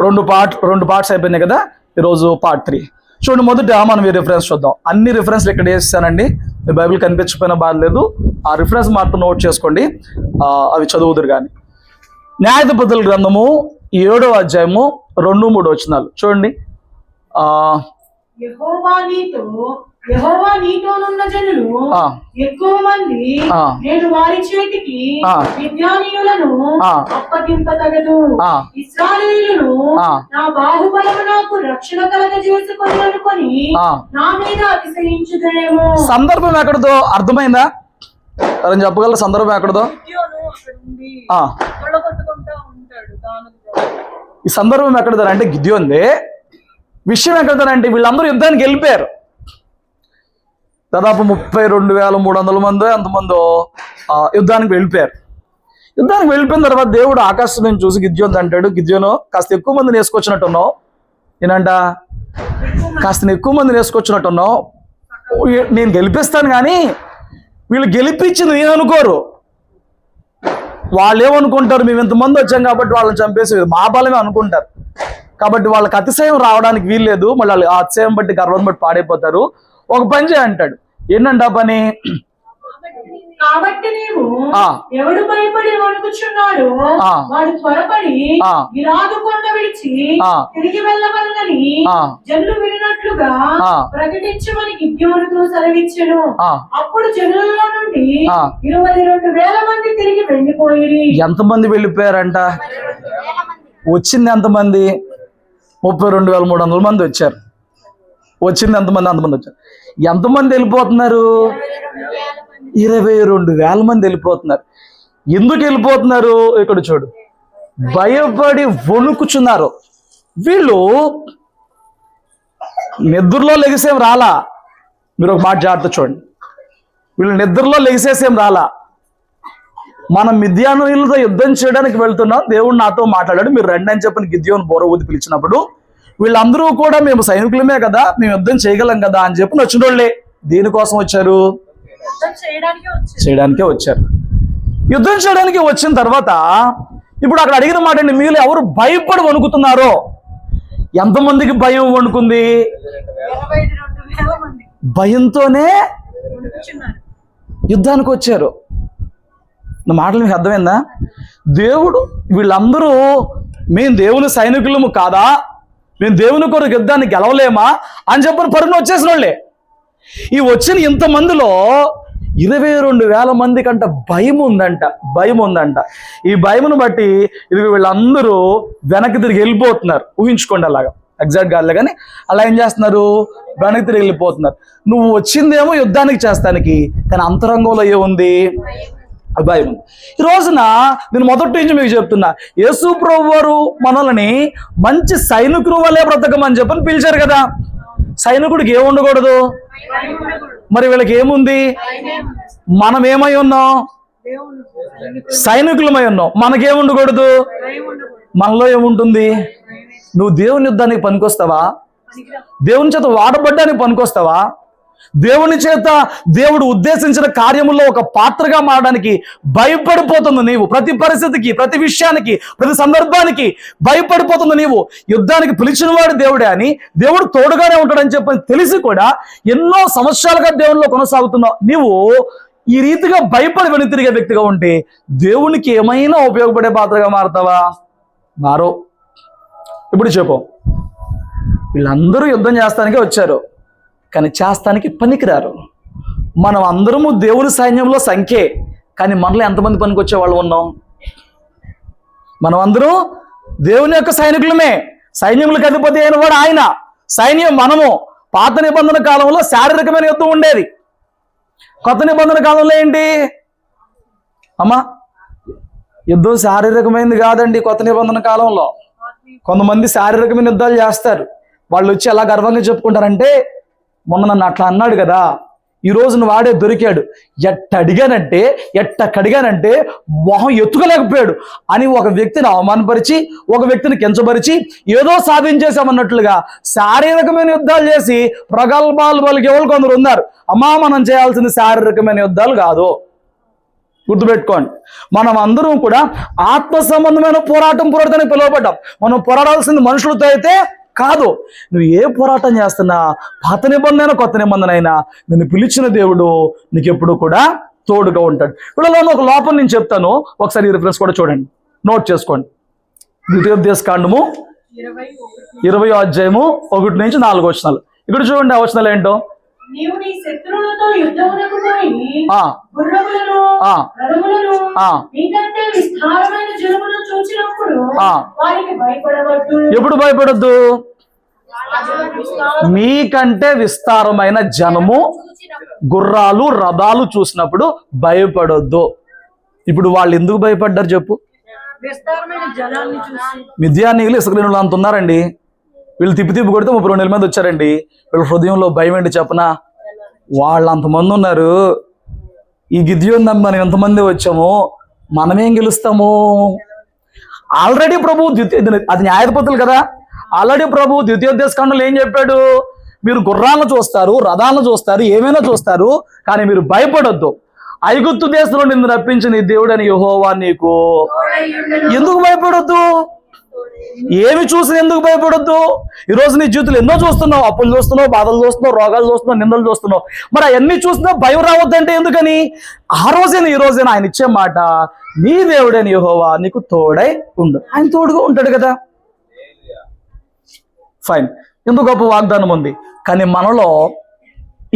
రెండు పార్ట్స్ అయిపోయినాయి కదా, ఈరోజు పార్ట్ 3. చూడండి, మొదట మనం ఈ రిఫరెన్స్ చూద్దాం. అన్ని రిఫరెన్స్లు ఇక్కడ వేస్తానండి, మీ బైబిల్ కనిపించకపోయినా బాధ లేదు, ఆ రిఫరెన్స్ మాత్రం నోట్ చేసుకోండి, అవి చదువుదురు కానీ. న్యాయాధిపతుల గ్రంథము 7వ అధ్యాయము 2-3 వచనాలు చూడండి. యెహోవా నీతోనున్న జనులు ఎక్కువ మంది, నేను వారి చేతికి మిద్యానీయులను అప్పగింపతగదు. ఇశ్రాయేలును నా బాహుబలము నాకు రక్షణ కలగజేసుకొని అనుకొని నా మీద అతిశయించుదేమో. సందర్భం ఎక్కడదో అర్థమైందా? అని చెప్పగలరు సందర్భం ఎక్కడదో? ఈ సందర్భం ఎక్కడదంటే గిద్యోన్దే. విషయం ఎక్కడదంటే వీళ్ళందరూ యుద్ధానికి వెళ్ళిపోయారు. దాదాపు 32,300 మందో ఎంతమందో యుద్ధానికి వెళ్ళిపోయారు. యుద్ధానికి వెళ్ళిపోయిన తర్వాత దేవుడు ఆకాశం నుంచి చూసి గిద్యోన్ అంటాడు, గిద్యోను కాస్త ఎక్కువ మందిని వేసుకొచ్చినట్టున్నావు, నేనంట కాస్త ఎక్కువ మందిని వేసుకొచ్చినట్టున్నావు, నేను గెలిపిస్తాను కానీ వీళ్ళు గెలిపించింది నేను అనుకోరు. వాళ్ళు ఏమనుకుంటారు, మేము ఇంతమంది వచ్చాం కాబట్టి వాళ్ళని చంపేసి మా బలమే అనుకుంటారు. కాబట్టి వాళ్ళకి అతిశయం రావడానికి వీల్లేదు, మళ్ళీ వాళ్ళు ఆ అతిశయం బట్టి గర్వం బట్టి పాడైపోతారు. ఒక పని చేయ అంటాడు. ఏంటంట ఆ పని? కాబట్టి నీవు ఎవడు భయపడి వణుకుచున్నాడు వాడు త్వరపడి గిలాదు కొండ విడిచి తిరిగి వెళ్ళవలనని జనులు వినినట్లుగా ప్రకటించమని గిద్యోనుతో సెలవిచ్చెను. అప్పుడు జనులలో నుండి 22,000 మంది తిరిగి వెళ్ళిపోయి. ఎంతమంది వెళ్ళిపోయారంట? వచ్చింది ఎంతమంది? 32,300 మంది వచ్చారు. వచ్చింది ఎంతమంది? అంతమంది వచ్చారు. ఎంతమంది వెళ్ళిపోతున్నారు? 22,000 మంది వెళ్ళిపోతున్నారు. ఎందుకు వెళ్ళిపోతున్నారు? ఇక్కడ చూడు, భయపడి వణుకుచున్నారు. వీళ్ళు నిద్రలో లెగిసేం రాలా. మీరు ఒక మాట జాగ్రత్త చూడండి, వీళ్ళు నిద్రలో లెగిసేసేం రాలా. మనం మిద్యానీయులతో యుద్ధం చేయడానికి వెళ్తున్నాం, దేవుడు నాతో మాట్లాడాడు, మీరు రండి అని చెప్పని గిద్యోను బోర ఊది పిలిచినప్పుడు వీళ్ళందరూ కూడా మేము సైనికులమే కదా, మేము యుద్ధం చేయగలం కదా అని చెప్పి వచ్చిన వాళ్ళే. దేనికోసం వచ్చారు? చేయడానికే వచ్చారు. యుద్ధం చేయడానికి వచ్చిన తర్వాత ఇప్పుడు అక్కడ అడిగిన మాట అండి, మీరు ఎవరు భయపడి వణుకుతున్నారో? ఎంతమందికి భయం వణుకుంది? భయంతోనే యుద్ధానికి వచ్చారు. నా మాటలు మీకు అర్థమైందా? దేవుడు వీళ్ళందరూ మేము దేవుని సైనికులము కాదా, మేము దేవుని కొరకు యుద్ధాన్ని గెలవలేమా అని చెప్పని పరుగున వచ్చేసిన వాళ్ళే. ఈ వచ్చిన ఇంతమందిలో 22,000 మంది కంట భయం ఉందంట. ఈ భయమును బట్టి ఇది వీళ్ళందరూ వెనక్కి తిరిగి వెళ్ళిపోతున్నారు. ఊహించుకోండి, అలాగా ఎగ్జాక్ట్ కాదులే కానీ అలా ఏం చేస్తున్నారు? వెనక్కి తిరిగి వెళ్ళిపోతున్నారు. నువ్వు వచ్చిందేమో యుద్ధానికి చేస్తానికి, కానీ అంతరంగంలో ఏముంది? భయం. ఈ రోజున నేను మొదటి నుంచి మీకు చెప్తున్నా, యేసు ప్రభు వారు మనల్ని మంచి సైనికుల వల్లే బ్రతకమని చెప్పని పిలిచారు కదా. సైనికుడికి ఏముండకూడదు? మరి వీళ్ళకి ఏముంది? మనం ఏమై ఉన్నాం? సైనికులమై ఉన్నాం. మనకేముండకూడదు? మనలో ఏముంటుంది? నువ్వు దేవుని యుద్ధానికి పనికొస్తావా? దేవుని చేత వాడబడ్డానికి పనికొస్తావా? దేవుని చేత దేవుడు ఉద్దేశించిన కార్యముల్లో ఒక పాత్రగా మారడానికి భయపడిపోతుంది నీవు. ప్రతి పరిస్థితికి, ప్రతి విషయానికి, ప్రతి సందర్భానికి భయపడిపోతుంది నీవు. యుద్ధానికి పిలిచిన వాడు దేవుడే అని, దేవుడు తోడుగానే ఉంటాడని చెప్పని తెలిసి కూడా ఎన్నో సంవత్సరాలుగా దేవునిలో కొనసాగుతున్నావు. నీవు ఈ రీతిగా భయపడి వెనుతిరిగే వ్యక్తిగా ఉంటే దేవునికి ఏమైనా ఉపయోగపడే పాత్రగా మారుతావా? మారో. ఇప్పుడు చెప్పు, వీళ్ళందరూ యుద్ధం చేస్తానికే వచ్చారు, కానీ చేస్తానికి పనికిరారు. మనం అందరము దేవుని సైన్యంలో సంఖ్యే, కానీ మనలో ఎంతమంది పనికి వచ్చే వాళ్ళు ఉన్నాం? మనం అందరూ దేవుని యొక్క సైనికులమే. సైన్యములకు అధిపతి అయిన వాడు ఆయన, సైన్యం మనము. పాత నిబంధన కాలంలో శారీరకమైన యుద్ధం ఉండేది. కొత్త నిబంధన కాలంలో ఏంటి అమ్మా? యుద్ధం శారీరకమైనది కాదండి. కొత్త నిబంధన కాలంలో కొంతమంది శారీరకమైన యుద్ధాలు చేస్తారు. వాళ్ళు వచ్చి ఎలా గర్వంగా చెప్పుకుంటారంటే, మొన్న నన్ను అట్లా అన్నాడు కదా, ఈ రోజున వాడే దొరికాడు, ఎట్ట కడిగానంటే మొహం ఎత్తుకోలేకపోయాడు అని ఒక వ్యక్తిని అవమానపరిచి, ఒక వ్యక్తిని కించపరిచి ఏదో సాధించేసామన్నట్లుగా శారీరకమైన యుద్ధాలు చేసి ప్రగల్భాలు పలికే వాళ్ళు కొందరు ఉన్నారు. అమ్మా, మనం చేయాల్సింది శారీరకమైన యుద్ధాలు కాదు. గుర్తుపెట్టుకోండి, మనం అందరం కూడా ఆత్మ సంబంధమైన పోరాటానికి పిలువబడ్డాం. మనం పోరాడాల్సింది మనుషులతో అయితే కాదు. నువ్వు ఏ పోరాటం చేస్తున్నా, పాత నిబంధన కొత్త నిబంధన అయినా, నిన్ను పిలిచిన దేవుడు నీకు ఎప్పుడు కూడా తోడుగా ఉంటాడు. ఇప్పుడు ఒక లోపం నేను చెప్తాను, ఒకసారి ఈ రిఫరెన్స్ కూడా చూడండి, నోట్ చేసుకోండి. ద్వితీయోపదేశకాండము 20వ అధ్యాయము 1-4 ఇక్కడ చూడండి. ఆ వచనాలు ఏంటో, నీవు నీ శత్రువులతో యుద్ధమునకు పోయి ఆ గుర్రములను రథములను నీకంటే విస్తారమైన జనమును చూచినప్పుడు వారికి భయపడవద్దు. ఎప్పుడు భయపడొద్దు? మీకంటే విస్తారమైన జనము, గుర్రాలు, రథాలు చూసినప్పుడు భయపడొద్దు. ఇప్పుడు వాళ్ళు ఎందుకు భయపడ్డారు చెప్పు? విస్తారమైన జనాన్ని చూసి. మిద్యానీయులు ఇసుకరేణులు అంత ఉన్నారండి. వీళ్ళు తిప్పి కొడితే 32,000 మంది వచ్చారండి. వీళ్ళ హృదయంలో భయం ఏంటి చెప్పనా? వాళ్ళు అంతమంది ఉన్నారు, ఈ గిద్యోను నమ్మి మనం ఎంతమంది వచ్చాము, మనమేం గెలుస్తాము? ఆల్రెడీ ప్రభు అది న్యాయాధిపతులు కదా, ఆల్రెడీ ప్రభు ద్వితీయోపదేశకాండంలో ఏం చెప్పాడు? మీరు గుర్రాలను చూస్తారు, రథాలను చూస్తారు, ఏమైనా చూస్తారు, కానీ మీరు భయపడొద్దు. ఐగుప్తు దేశంలో నిన్ను రప్పించిన ఈ దేవుడని యెహోవా నీకు. ఎందుకు భయపడొద్దు? ఏమి చూసి ఎందుకు భయపడొద్దు? ఈరోజు నీ జీవితంలో ఎన్నో చూస్తున్నావు, అప్పులు చూస్తున్నావు, బాధలు చూస్తున్నావు, రోగాలు చూస్తున్నావు, నిందలు చూస్తున్నావు. మరి అవన్నీ చూసినా భయం రావద్దంటే ఎందుకని? ఆ రోజైనా ఈ రోజైనా ఆయన ఇచ్చే మాట, నీ దేవుడని యెహోవా నీకు తోడై ఉండు. ఆయన తోడుగా ఉంటాడు కదా. ఫైన్, ఎందుకు గొప్ప వాగ్దానం ఉంది. కానీ మనలో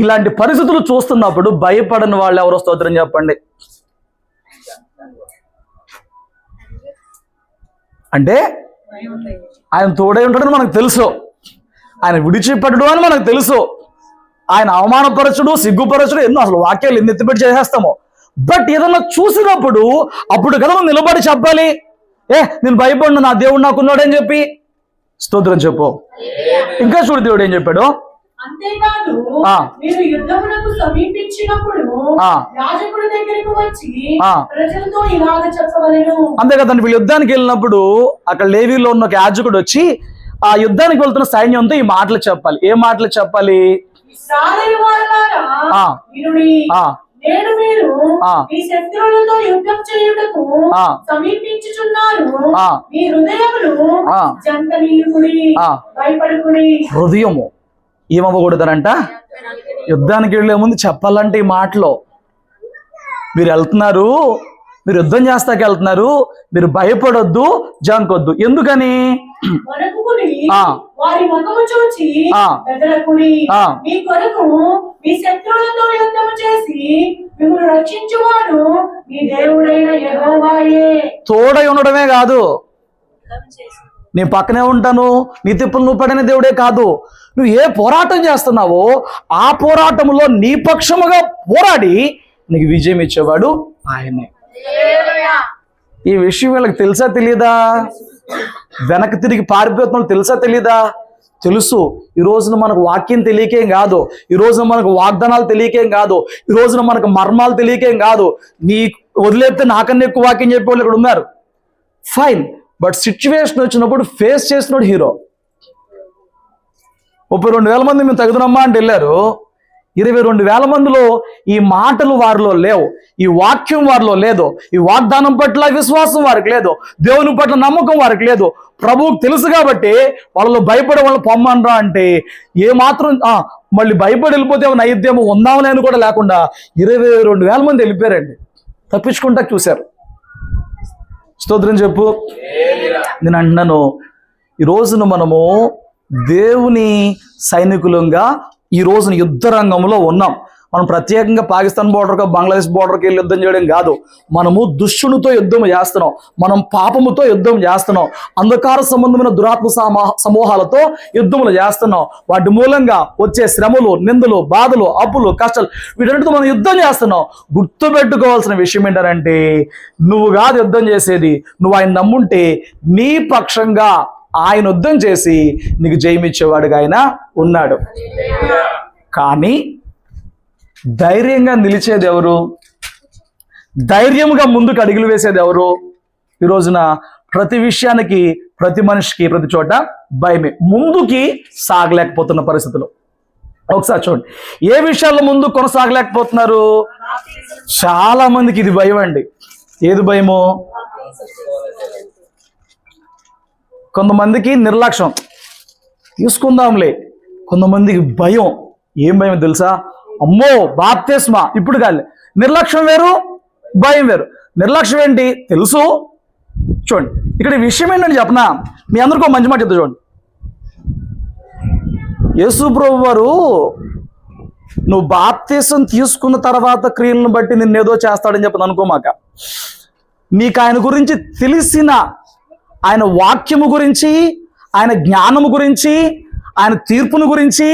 ఇలాంటి పరిస్థితులు చూస్తున్నప్పుడు భయపడని వాళ్ళు ఎవరో స్తోత్రం చెప్పండి. అంటే ఆయన తోడై ఉంటాడని మనకు తెలుసు, ఆయన విడిచిపెట్టడు అని మనకు తెలుసు, ఆయన అవమానపరచుడు, సిగ్గుపరచుడు, ఎన్నో అసలు వాక్యాలు ఎన్ని ఎత్తిపెట్టి చేసేస్తాము. బట్ ఏదన్నా చూసినప్పుడు అప్పుడు కదా మనం నిలబడి చెప్పాలి, నేను భయపడిన నా దేవుడు నాకున్నాడని చెప్పి స్తోత్రం చెప్పు. ఇంకా చూడు దేవుడు ఏం చెప్పాడు. అంతేకాదు మీరు యుద్ధమునకు సమీపించినప్పుడు యాజకుడి దగ్గరకు వచ్చి ప్రజలతో ఇలాగ చెప్పవలెను. అంతే కదండి, వీళ్ళు యుద్ధానికి వెళ్ళినప్పుడు అక్కడ లేవీలో ఉన్న ఒక యాజకుడు వచ్చి ఆ యుద్ధానికి వెళ్తున్న సైన్యంతో ఈ మాటలు చెప్పాలి. ఏ మాటలు చెప్పాలి? నేడు మీరు మీ శత్రువులతో యుద్ధం చేయుటకు సమీపించుచున్నారు. మీ హృదయములు జంకనీయుడి, భయపడుకుడి. హృదయము ఏమవ్వకూడదనంట? యుద్ధానికి వెళ్లే ముందు చెప్పాలంటే ఈ మాటలో, మీరు వెళ్తున్నారు, మీరు యుద్ధం చేస్తాకి వెళ్తున్నారు, మీరు భయపడొద్దు, జంకొద్దు. ఎందుకని? వారి ముఖము చూచి బెదరకుడి. మీ కొరకు మీ శత్రువులతో యుద్ధం చేసి మిమ్మల్ని రక్షించువాడు మీ దేవుడైన యెహోవాయే. తోడై ఉండడమే కాదు, నీ పక్కనే ఉంటాను, నీ తిప్పులు నువ్వు పడిన దేవుడే కాదు, నువ్వు ఏ పోరాటం చేస్తున్నావో ఆ పోరాటంలో నీ పక్షముగా పోరాడి నీకు విజయం ఇచ్చేవాడు ఆయనే. ఈ విషయం వీళ్ళకి తెలుసా తెలియదా? వెనక్కి తిరిగి పారిపోతున్న తెలుసా తెలీదా? తెలుసు. ఈ రోజున మనకు వాక్యం తెలియకేం కాదు, ఈ రోజున మనకు వాగ్దానాలు తెలియకేం కాదు, ఈ రోజున మనకు మర్మాలు తెలియకేం కాదు. నీ వదిలేస్తే నాకన్నా ఎక్కువ వాక్యం చెప్పే వాళ్ళు ఇక్కడ ఉన్నారు. ఫైన్, బట్ సిచ్యువేషన్ వచ్చినప్పుడు ఫేస్ చేసినోడు హీరో. 32,000 మంది మేము తగుదనమ్మా అంటే వెళ్ళారు. 22,000 మందిలో ఈ మాటలు వారిలో లేవు, ఈ వాక్యం వారిలో లేదు, ఈ వాగ్దానం పట్ల విశ్వాసం వారికి లేదు, దేవుని పట్ల నమ్మకం వారికి లేదు. ప్రభువుకు తెలుసు కాబట్టి వాళ్ళలో భయపడే వాళ్ళు పొమ్మనరా అంటే ఏమాత్రం మళ్ళీ భయపడి వెళ్ళిపోతే నైద్యము ఉందామని అని కూడా లేకుండా 22,000 మంది వెళ్ళిపోయారండి, తప్పించుకుంటా చూశారు. స్తోత్రం చెప్పు. నేను అంటున్నాను, ఈ రోజున మనము దేవుని సైనికులంగా ఈ రోజున యుద్ధ రంగంలో ఉన్నాం. మనం ప్రత్యేకంగా పాకిస్తాన్ బోర్డర్కి, బంగ్లాదేశ్ బోర్డర్కి వెళ్ళి యుద్ధం చేయడం కాదు. మనము దుష్టునితో యుద్ధం చేస్తున్నాం, మనం పాపముతో యుద్ధం చేస్తున్నాం, అంధకార సంబంధమైన దురాత్మ సమూహాలతో యుద్ధములు చేస్తున్నాం. వాటి మూలంగా వచ్చే శ్రమలు, నిందలు, బాధలు, అప్పులు, కష్టాలు, వీటన్నిటితో మనం యుద్ధం చేస్తున్నాం. గుర్తుపెట్టుకోవాల్సిన విషయం ఏంటంటే, నువ్వు కాదు యుద్ధం చేసేది, నువ్వు ఆయన నమ్ముంటే నీ పక్షంగా ఆయన యుద్ధం చేసి నీకు జయమిచ్చేవాడుగా ఆయన ఉన్నాడు. కానీ ధైర్యంగా నిలిచేది ఎవరు? ధైర్యంగా ముందుకు అడుగులు వేసేది ఎవరు? ఈ రోజున ప్రతి విషయానికి, ప్రతి మనిషికి, ప్రతి చోట భయమే. ముందుకి సాగలేకపోతున్న పరిస్థితులు. ఒకసారి చూడండి, ఏ విషయాల్లో ముందు కొనసాగలేకపోతున్నారు? చాలా మందికి ఇది భయం అండి. ఏది భయమో? కొంతమందికి నిర్లక్ష్యం, తీసుకుందాంలే. కొంతమందికి భయం. ఏం భయం తెలుసా? అమ్మో బాప్తిస్మా ఇప్పుడు కాదు. నిర్లక్ష్యం వేరు, భయం వేరు. నిర్లక్ష్యం ఏంటి తెలుసు. చూడండి ఇక్కడ విషయం ఏంటని చెప్పనా, మీ అందరికీ మంచి మాట చెప్తా చూడండి. యేసు ప్రభు వారు నువ్వు బాప్తిసం తీసుకున్న తర్వాత క్రియలను బట్టి నిన్నేదో చేస్తాడని చెప్పని అనుకోమాక. నీకు ఆయన గురించి తెలిసిన, ఆయన వాక్యము గురించి, ఆయన జ్ఞానము గురించి, ఆయన తీర్పును గురించి,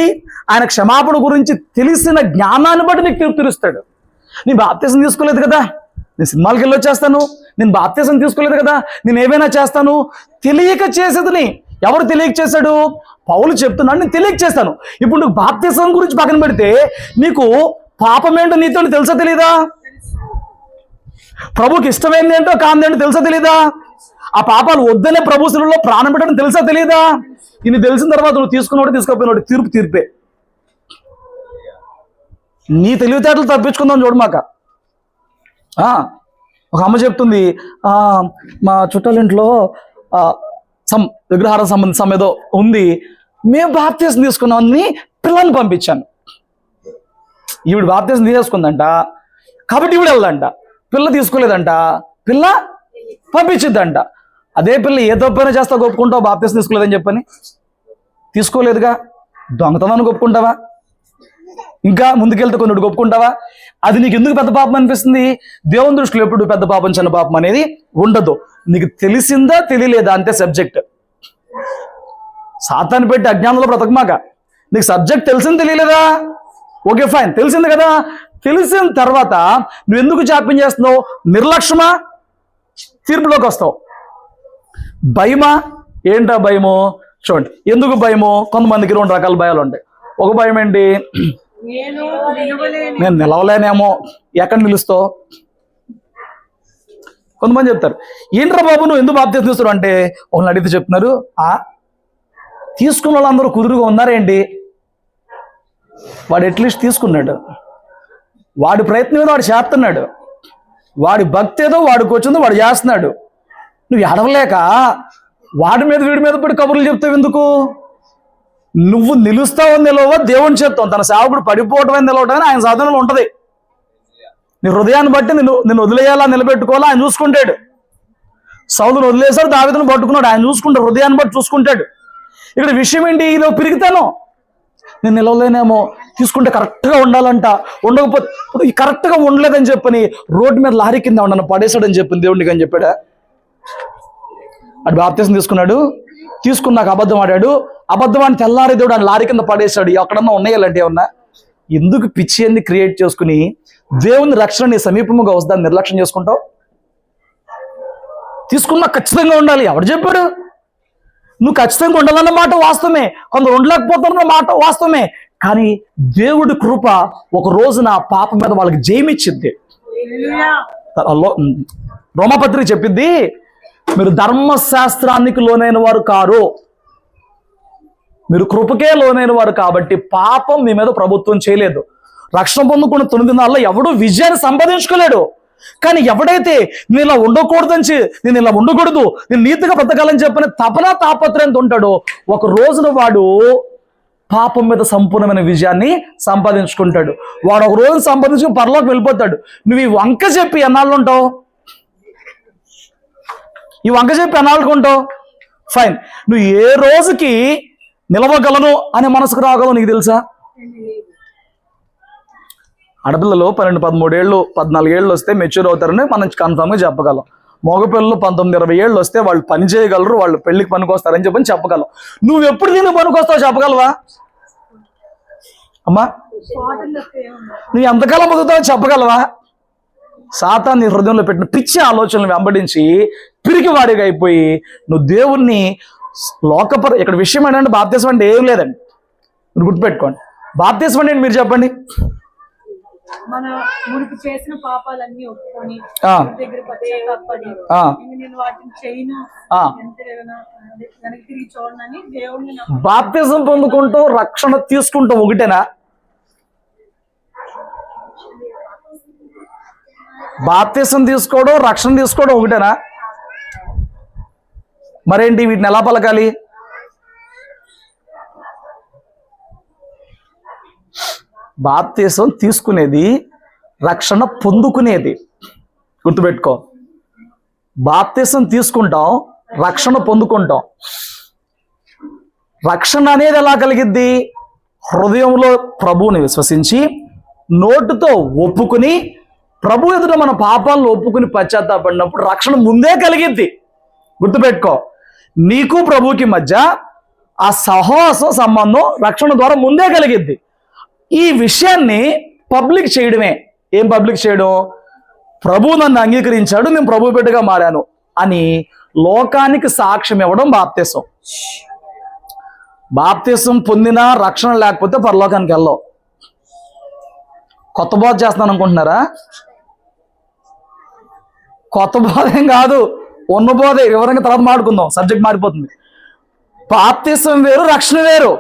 ఆయన క్షమాపణ గురించి తెలిసిన జ్ఞానాన్ని బట్టి నీకు తీర్పు తీరుస్తాడు. నీ బాప్తిసం తీసుకోలేదు కదా, నేను సినిమాలకి వెళ్ళి వచ్చేస్తాను, నేను బాప్తిసం తీసుకోలేదు కదా, నేను ఏమైనా చేస్తాను. తెలియక చేసేదని. ఎవరు తెలియక చేశాడు? పౌలు చెప్తున్నాడు, నేను తెలియక చేస్తాను. ఇప్పుడు నువ్వు బాప్తిసం గురించి పక్కన పెడితే నీకు పాపం ఏంటో నీతో తెలుసా తెలీదా? ప్రభుకి ఇష్టమైంది ఏంటో కాందేంటో తెలుసా తెలీదా? ఆ పాపాలు వద్దనే ప్రభు శిలువలో ప్రాణం పెట్టడం తెలుసా తెలీదా? ఇన్ని తెలిసిన తర్వాత నువ్వు తీసుకున్నోడు తీసుకోపోయినోడు తీర్పు తీర్పే. నీ తెలివితేటలు తప్పించుకుందాం చూడమాక. ఒక అమ్మ చెప్తుంది, మా చుట్టాలింట్లో విగ్రహారం సంబంధించి ఏదో ఉంది, మేము బాప్తిసం తీసుకున్నామని పిల్లల్ని పంపించాను. ఈవిడ బాప్తిసం తీసేసుకుందంట కాబట్టి ఈవిడ వెళ్ళదంట. పిల్ల తీసుకోలేదంట, పిల్ల పంపించిద్దంట. అదే పిల్ల ఏ తప్పైనా చేస్తా ఒప్పుకుంటావు బాప్తిసం తీసుకోలేదని చెప్పని? తీసుకోలేదుగా. దొంగతనాన్ని ఒప్పుకుంటావా? ఇంకా ముందుకెళ్తే కొన్ని ఒప్పుకుంటావా? అది నీకు ఎందుకు పెద్ద పాపం అనిపిస్తుంది? దేవుని దృష్టిలో ఎప్పుడు పెద్ద పాపం చిన్న పాపం అనేది ఉండదు. నీకు తెలిసిందా తెలియలేదా అంతే సబ్జెక్ట్. సాతాన్ని పెట్టి అజ్ఞానంలో బ్రతకమాక. నీకు సబ్జెక్ట్ తెలిసింది తెలియలేదా? ఓకే ఫైన్, తెలిసింది కదా. తెలిసిన తర్వాత నువ్వు ఎందుకు జాప్యం చేస్తున్నావు? నిర్లక్ష్యమా? తీర్పులోకి వస్తావు. భయమా? ఏంటా భయము? చూడండి, ఎందుకు భయము? కొంతమందికి 2 రకాల భయాలు ఉంటాయి. ఒక భయం ఏంటి? నేను నిలవలేనేమో. ఎక్కడ నిలుస్తావు? కొంతమంది చెప్తారు, ఏంట్రా బాబు నువ్వు ఎందుకు బాప్తిసం తీస్తున్నావు అంటే, వాళ్ళని అడిగితే చెప్తున్నారు, తీసుకున్న వాళ్ళందరూ కుదురుగా ఉన్నారేంటి? వాడు అట్లీస్ట్ తీసుకున్నాడు, వాడి ప్రయత్నం ఏదో వాడు చేస్తున్నాడు, వాడి భక్తి ఏదో వాడికి వచ్చిందో వాడు చేస్తున్నాడు. నువ్వు ఎడవలేక వాడి మీద వీడి మీద పడి కబుర్లు చెప్తావు ఎందుకు? నువ్వు నిలుస్తావు నిలవ దేవుని చెప్తావు. తన సేవకుడు పడిపోవటం నిలవటం ఆయన సాధనలో ఉంటది. నీ హృదయాన్ని బట్టి నిన్ను వదిలేయాలా నిలబెట్టుకోవాలా ఆయన చూసుకుంటాడు. సౌలును వదిలేశాడు, దావీదును పట్టుకున్నాడు, ఆయన చూసుకుంటాడు. హృదయాన్ని బట్టి చూసుకుంటాడు. ఇక్కడ విషయం ఏంటి? ఇదో పిరిగితాను, నేను నిలవలేనేమో, తీసుకుంటే కరెక్ట్గా ఉండాలంట, ఉండకపోతే కరెక్ట్గా ఉండలేదని చెప్పని రోడ్డు మీద లారీ కింద ఉండను పడేశాడని చెప్పింది దేవుడికి అని చెప్పాడా? అటు బాప్తిసం తీసుకున్నాక అబద్ధం ఆడాడు, అబద్ధం అని తెల్లారి దేవుడు ఆయన లారీ కింద పడేశాడు. ఎక్కడన్నా ఉన్నాయాలంటే ఏమన్నా? ఎందుకు పిచ్చి అన్ని క్రియేట్ చేసుకుని దేవుని రక్షణ నీ సమీపముగా వస్తుందని నిర్లక్ష్యం చేసుకుంటావు? తీసుకున్నా ఖచ్చితంగా ఉండాలి. ఎవరు చెప్పాడు? నువ్వు ఖచ్చితంగా ఉండాలన్న మాట వాస్తవమే, కొందరు ఉండలేకపోతున్న మాట వాస్తవమే. కానీ దేవుడి కృప ఒక రోజున పాపం మీద వాళ్ళకి జయమిచ్చింది. రోమపత్రిక చెప్పిద్ది, మీరు ధర్మశాస్త్రానికి లోనైన వారు కారు, మీరు కృపకే లోనైన వారు కాబట్టి పాపం మీ మీద ప్రభుత్వం చేయలేదు. రక్షణ పొందుకున్న 9 దినాల్లో ఎవడు విజయాన్ని సంపాదించుకోలేడు. కానీ ఎవడైతే నేను ఇలా ఉండకూడదని, నేను ఇలా ఉండకూడదు, నేను నీతిగా బ్రతకాలని చెప్పని తపన తాపత్రయంతో ఉంటాడో ఒక రోజున వాడు పాపం మీద సంపూర్ణమైన విజయాన్ని సంపాదించుకుంటాడు. వాడు ఒక రోజు సంపాదించుకుని పరలోకి వెళ్ళిపోతాడు. నువ్వు ఈ వంక చెప్పి ఎన్నాళ్ళు ఉంటావు? ఈ వంక చెప్పి ఎన్నాళ్ళకు ఉంటావు? ఫైన్, నువ్వు ఏ రోజుకి నిలవగలను అనే మనసుకు రాగలవు నీకు తెలుసా? ఆడపిల్లలు 12, 13 ఏళ్ళు 14 ఏళ్ళు వస్తే మెచ్యూర్ అవుతారని మనం కన్ఫామ్గా చెప్పగలం. మగపిల్లలు 19, 20 ఏళ్ళు వస్తే వాళ్ళు పని చేయగలరు, వాళ్ళు పెళ్లికి పనికొస్తారని చెప్పగలం. నువ్వు ఎప్పుడు దీనికి పనికొస్తావు చెప్పగలవా అమ్మా? నువ్వు ఎంతకాలం బతుకుతావో చెప్పగలవా? సాతాను నీ హృదయంలో పెట్టిన పిచ్చి ఆలోచనలు వెంబడించి పిరికి వాడిగా అయిపోయి నువ్వు దేవుణ్ణి ఇక్కడ విషయం ఏంటంటే బాప్తిసం అంటే ఏం లేదండి, మీరు గుర్తుపెట్టుకోండి. బాప్తిసం అంటే మీరు చెప్పండి. మన మునుపు చేసిన పాపాలన్నీ ఒప్పుకొని దగ్గర పశ్చాత్తాపడి నేను వాటిని చేయను వెనక్కి తిరిగి చూడనని దేవుడిని. బాప్తిసం పొందుకుంటూ రక్షణ తీసుకుంటాం ఒకటేనా? బాప్తిసం తీసుకోవడం రక్షణ తీసుకోవడం ఒకటేనా? మరేంటి వీటిని ఎలా పలకాలి? బాప్తిసం తీసుకునేది, రక్షణ పొందుకునేది. గుర్తుపెట్టుకో, బాప్తిసం తీసుకుంటాం, రక్షణ పొందుకుంటాం. రక్షణ అనేది ఎలా కలిగిద్ది? హృదయంలో ప్రభువుని విశ్వసించి నోటుతో ఒప్పుకుని ప్రభు ఎదుట మన పాపాలను ఒప్పుకుని పశ్చాత్తాపడినప్పుడు రక్షణ ముందే కలిగిద్ది. గుర్తుపెట్టుకో, నీకు ప్రభువుకి మధ్య ఆ సహవాసం సంబంధం రక్షణ ద్వారా ముందే కలిగిద్ది. ఈ విషయాన్ని పబ్లిక్ చేయడమే. ఏం పబ్లిక్ చేయడం? ప్రభు నన్ను అంగీకరించాడు, నేను ప్రభు బిడ్డగా మారాను అని లోకానికి సాక్ష్యం ఇవ్వడం బాప్తిసం. బాప్తిసం పొందినా రక్షణ లేకపోతే పరలోకానికి వెళ్ళవు. కొత్త బోధ చేస్తున్నాను అనుకుంటున్నారా? కొత్త బోధ ఏం కాదు, ఉన్న బోధే. వివరంగా తర్వాత మాట్లాడుకుందాం, సబ్జెక్ట్ మారిపోతుంది. బాప్తిసం వేరు, రక్షణ వేరు.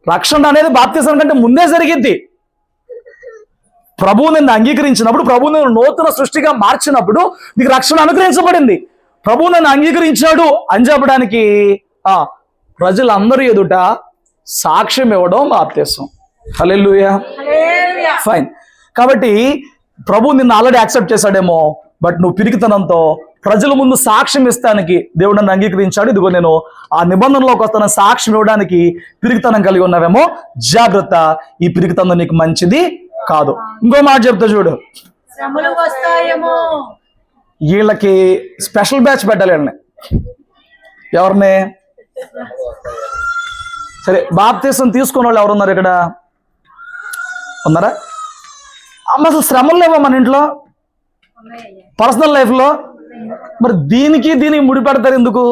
రక్షణ అనేది బాప్తిసం కంటే ముందే జరిగిద్ది. ప్రభువు నిన్ను అంగీకరించినప్పుడు, ప్రభువు నిన్ను నూతన సృష్టిగా మార్చినప్పుడు నీకు రక్షణ అనుగ్రహించబడింది. ప్రభువు నన్ను అంగీకరించాడు అని చెప్పడానికి ప్రజలందరూ ఎదుట సాక్ష్యం ఇవ్వడం బాప్తిసం. హల్లెలూయా, ఫైన్. కాబట్టి ప్రభు నిన్ను ఆల్రెడీ యాక్సెప్ట్ చేశాడేమో, బట్ నువ్వు పిరికితనంతో ప్రజల ముందు సాక్ష్యం ఇస్తానికి దేవుడు నన్ను అంగీకరించాడు, ఇదిగో నేను ఆ నిబంధనలోకి వస్తున్న సాక్ష్యం ఇవ్వడానికి పిరికితనం కలిగి ఉన్నావేమో, జాగ్రత్త. ఈ పిరికితనం నీకు మంచిది కాదు. ఇంకో మాట చెప్తా చూడు, శ్రమలు వస్తాయేమో. వీళ్ళకి స్పెషల్ బ్యాచ్ పెట్టాలి. ఎవరిని? సరే, బాప్తిసం తీసుకున్న వాళ్ళు ఎవరున్నారు ఇక్కడ? ఉన్నారా? అసలు శ్రమలు లేవా మన ఇంట్లో, పర్సనల్ లైఫ్లో? మరి దీనికి ముడి పెడతారు ఎందుకు?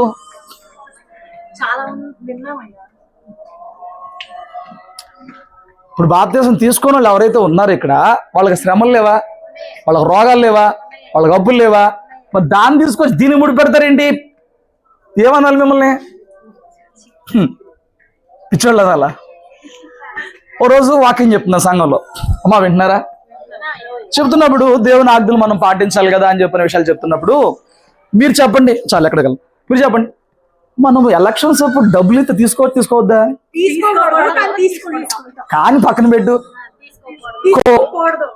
ఇప్పుడు బాప్తిసం తీసుకున్న వాళ్ళు ఎవరైతే ఉన్నారో ఇక్కడ, వాళ్ళకి శ్రమలు లేవా? వాళ్ళకి రోగాలు లేవా? వాళ్ళకి అప్పులు లేవా? మరి దాన్ని తీసుకొచ్చి దీన్ని ముడి పెడతారేంటి? ఏమనాలి మిమ్మల్ని? పిచ్చోళ్ళ అలా. ఓ రోజు వాకింగ్ చెప్తున్నా సంఘంలో, అమ్మా వింటున్నారా? చెప్తున్నప్పుడు దేవుని ఆజ్ఞలు మనం పాటించాలి కదా అని చెప్పిన విషయాలు చెప్తున్నప్పుడు, మీరు చెప్పండి, చాలు ఎక్కడికి, మీరు చెప్పండి, మనం ఎలక్షన్స్ అప్పుడు డబ్బులు అయితే తీసుకోవద్దా? కానీ పక్కన పెట్టు,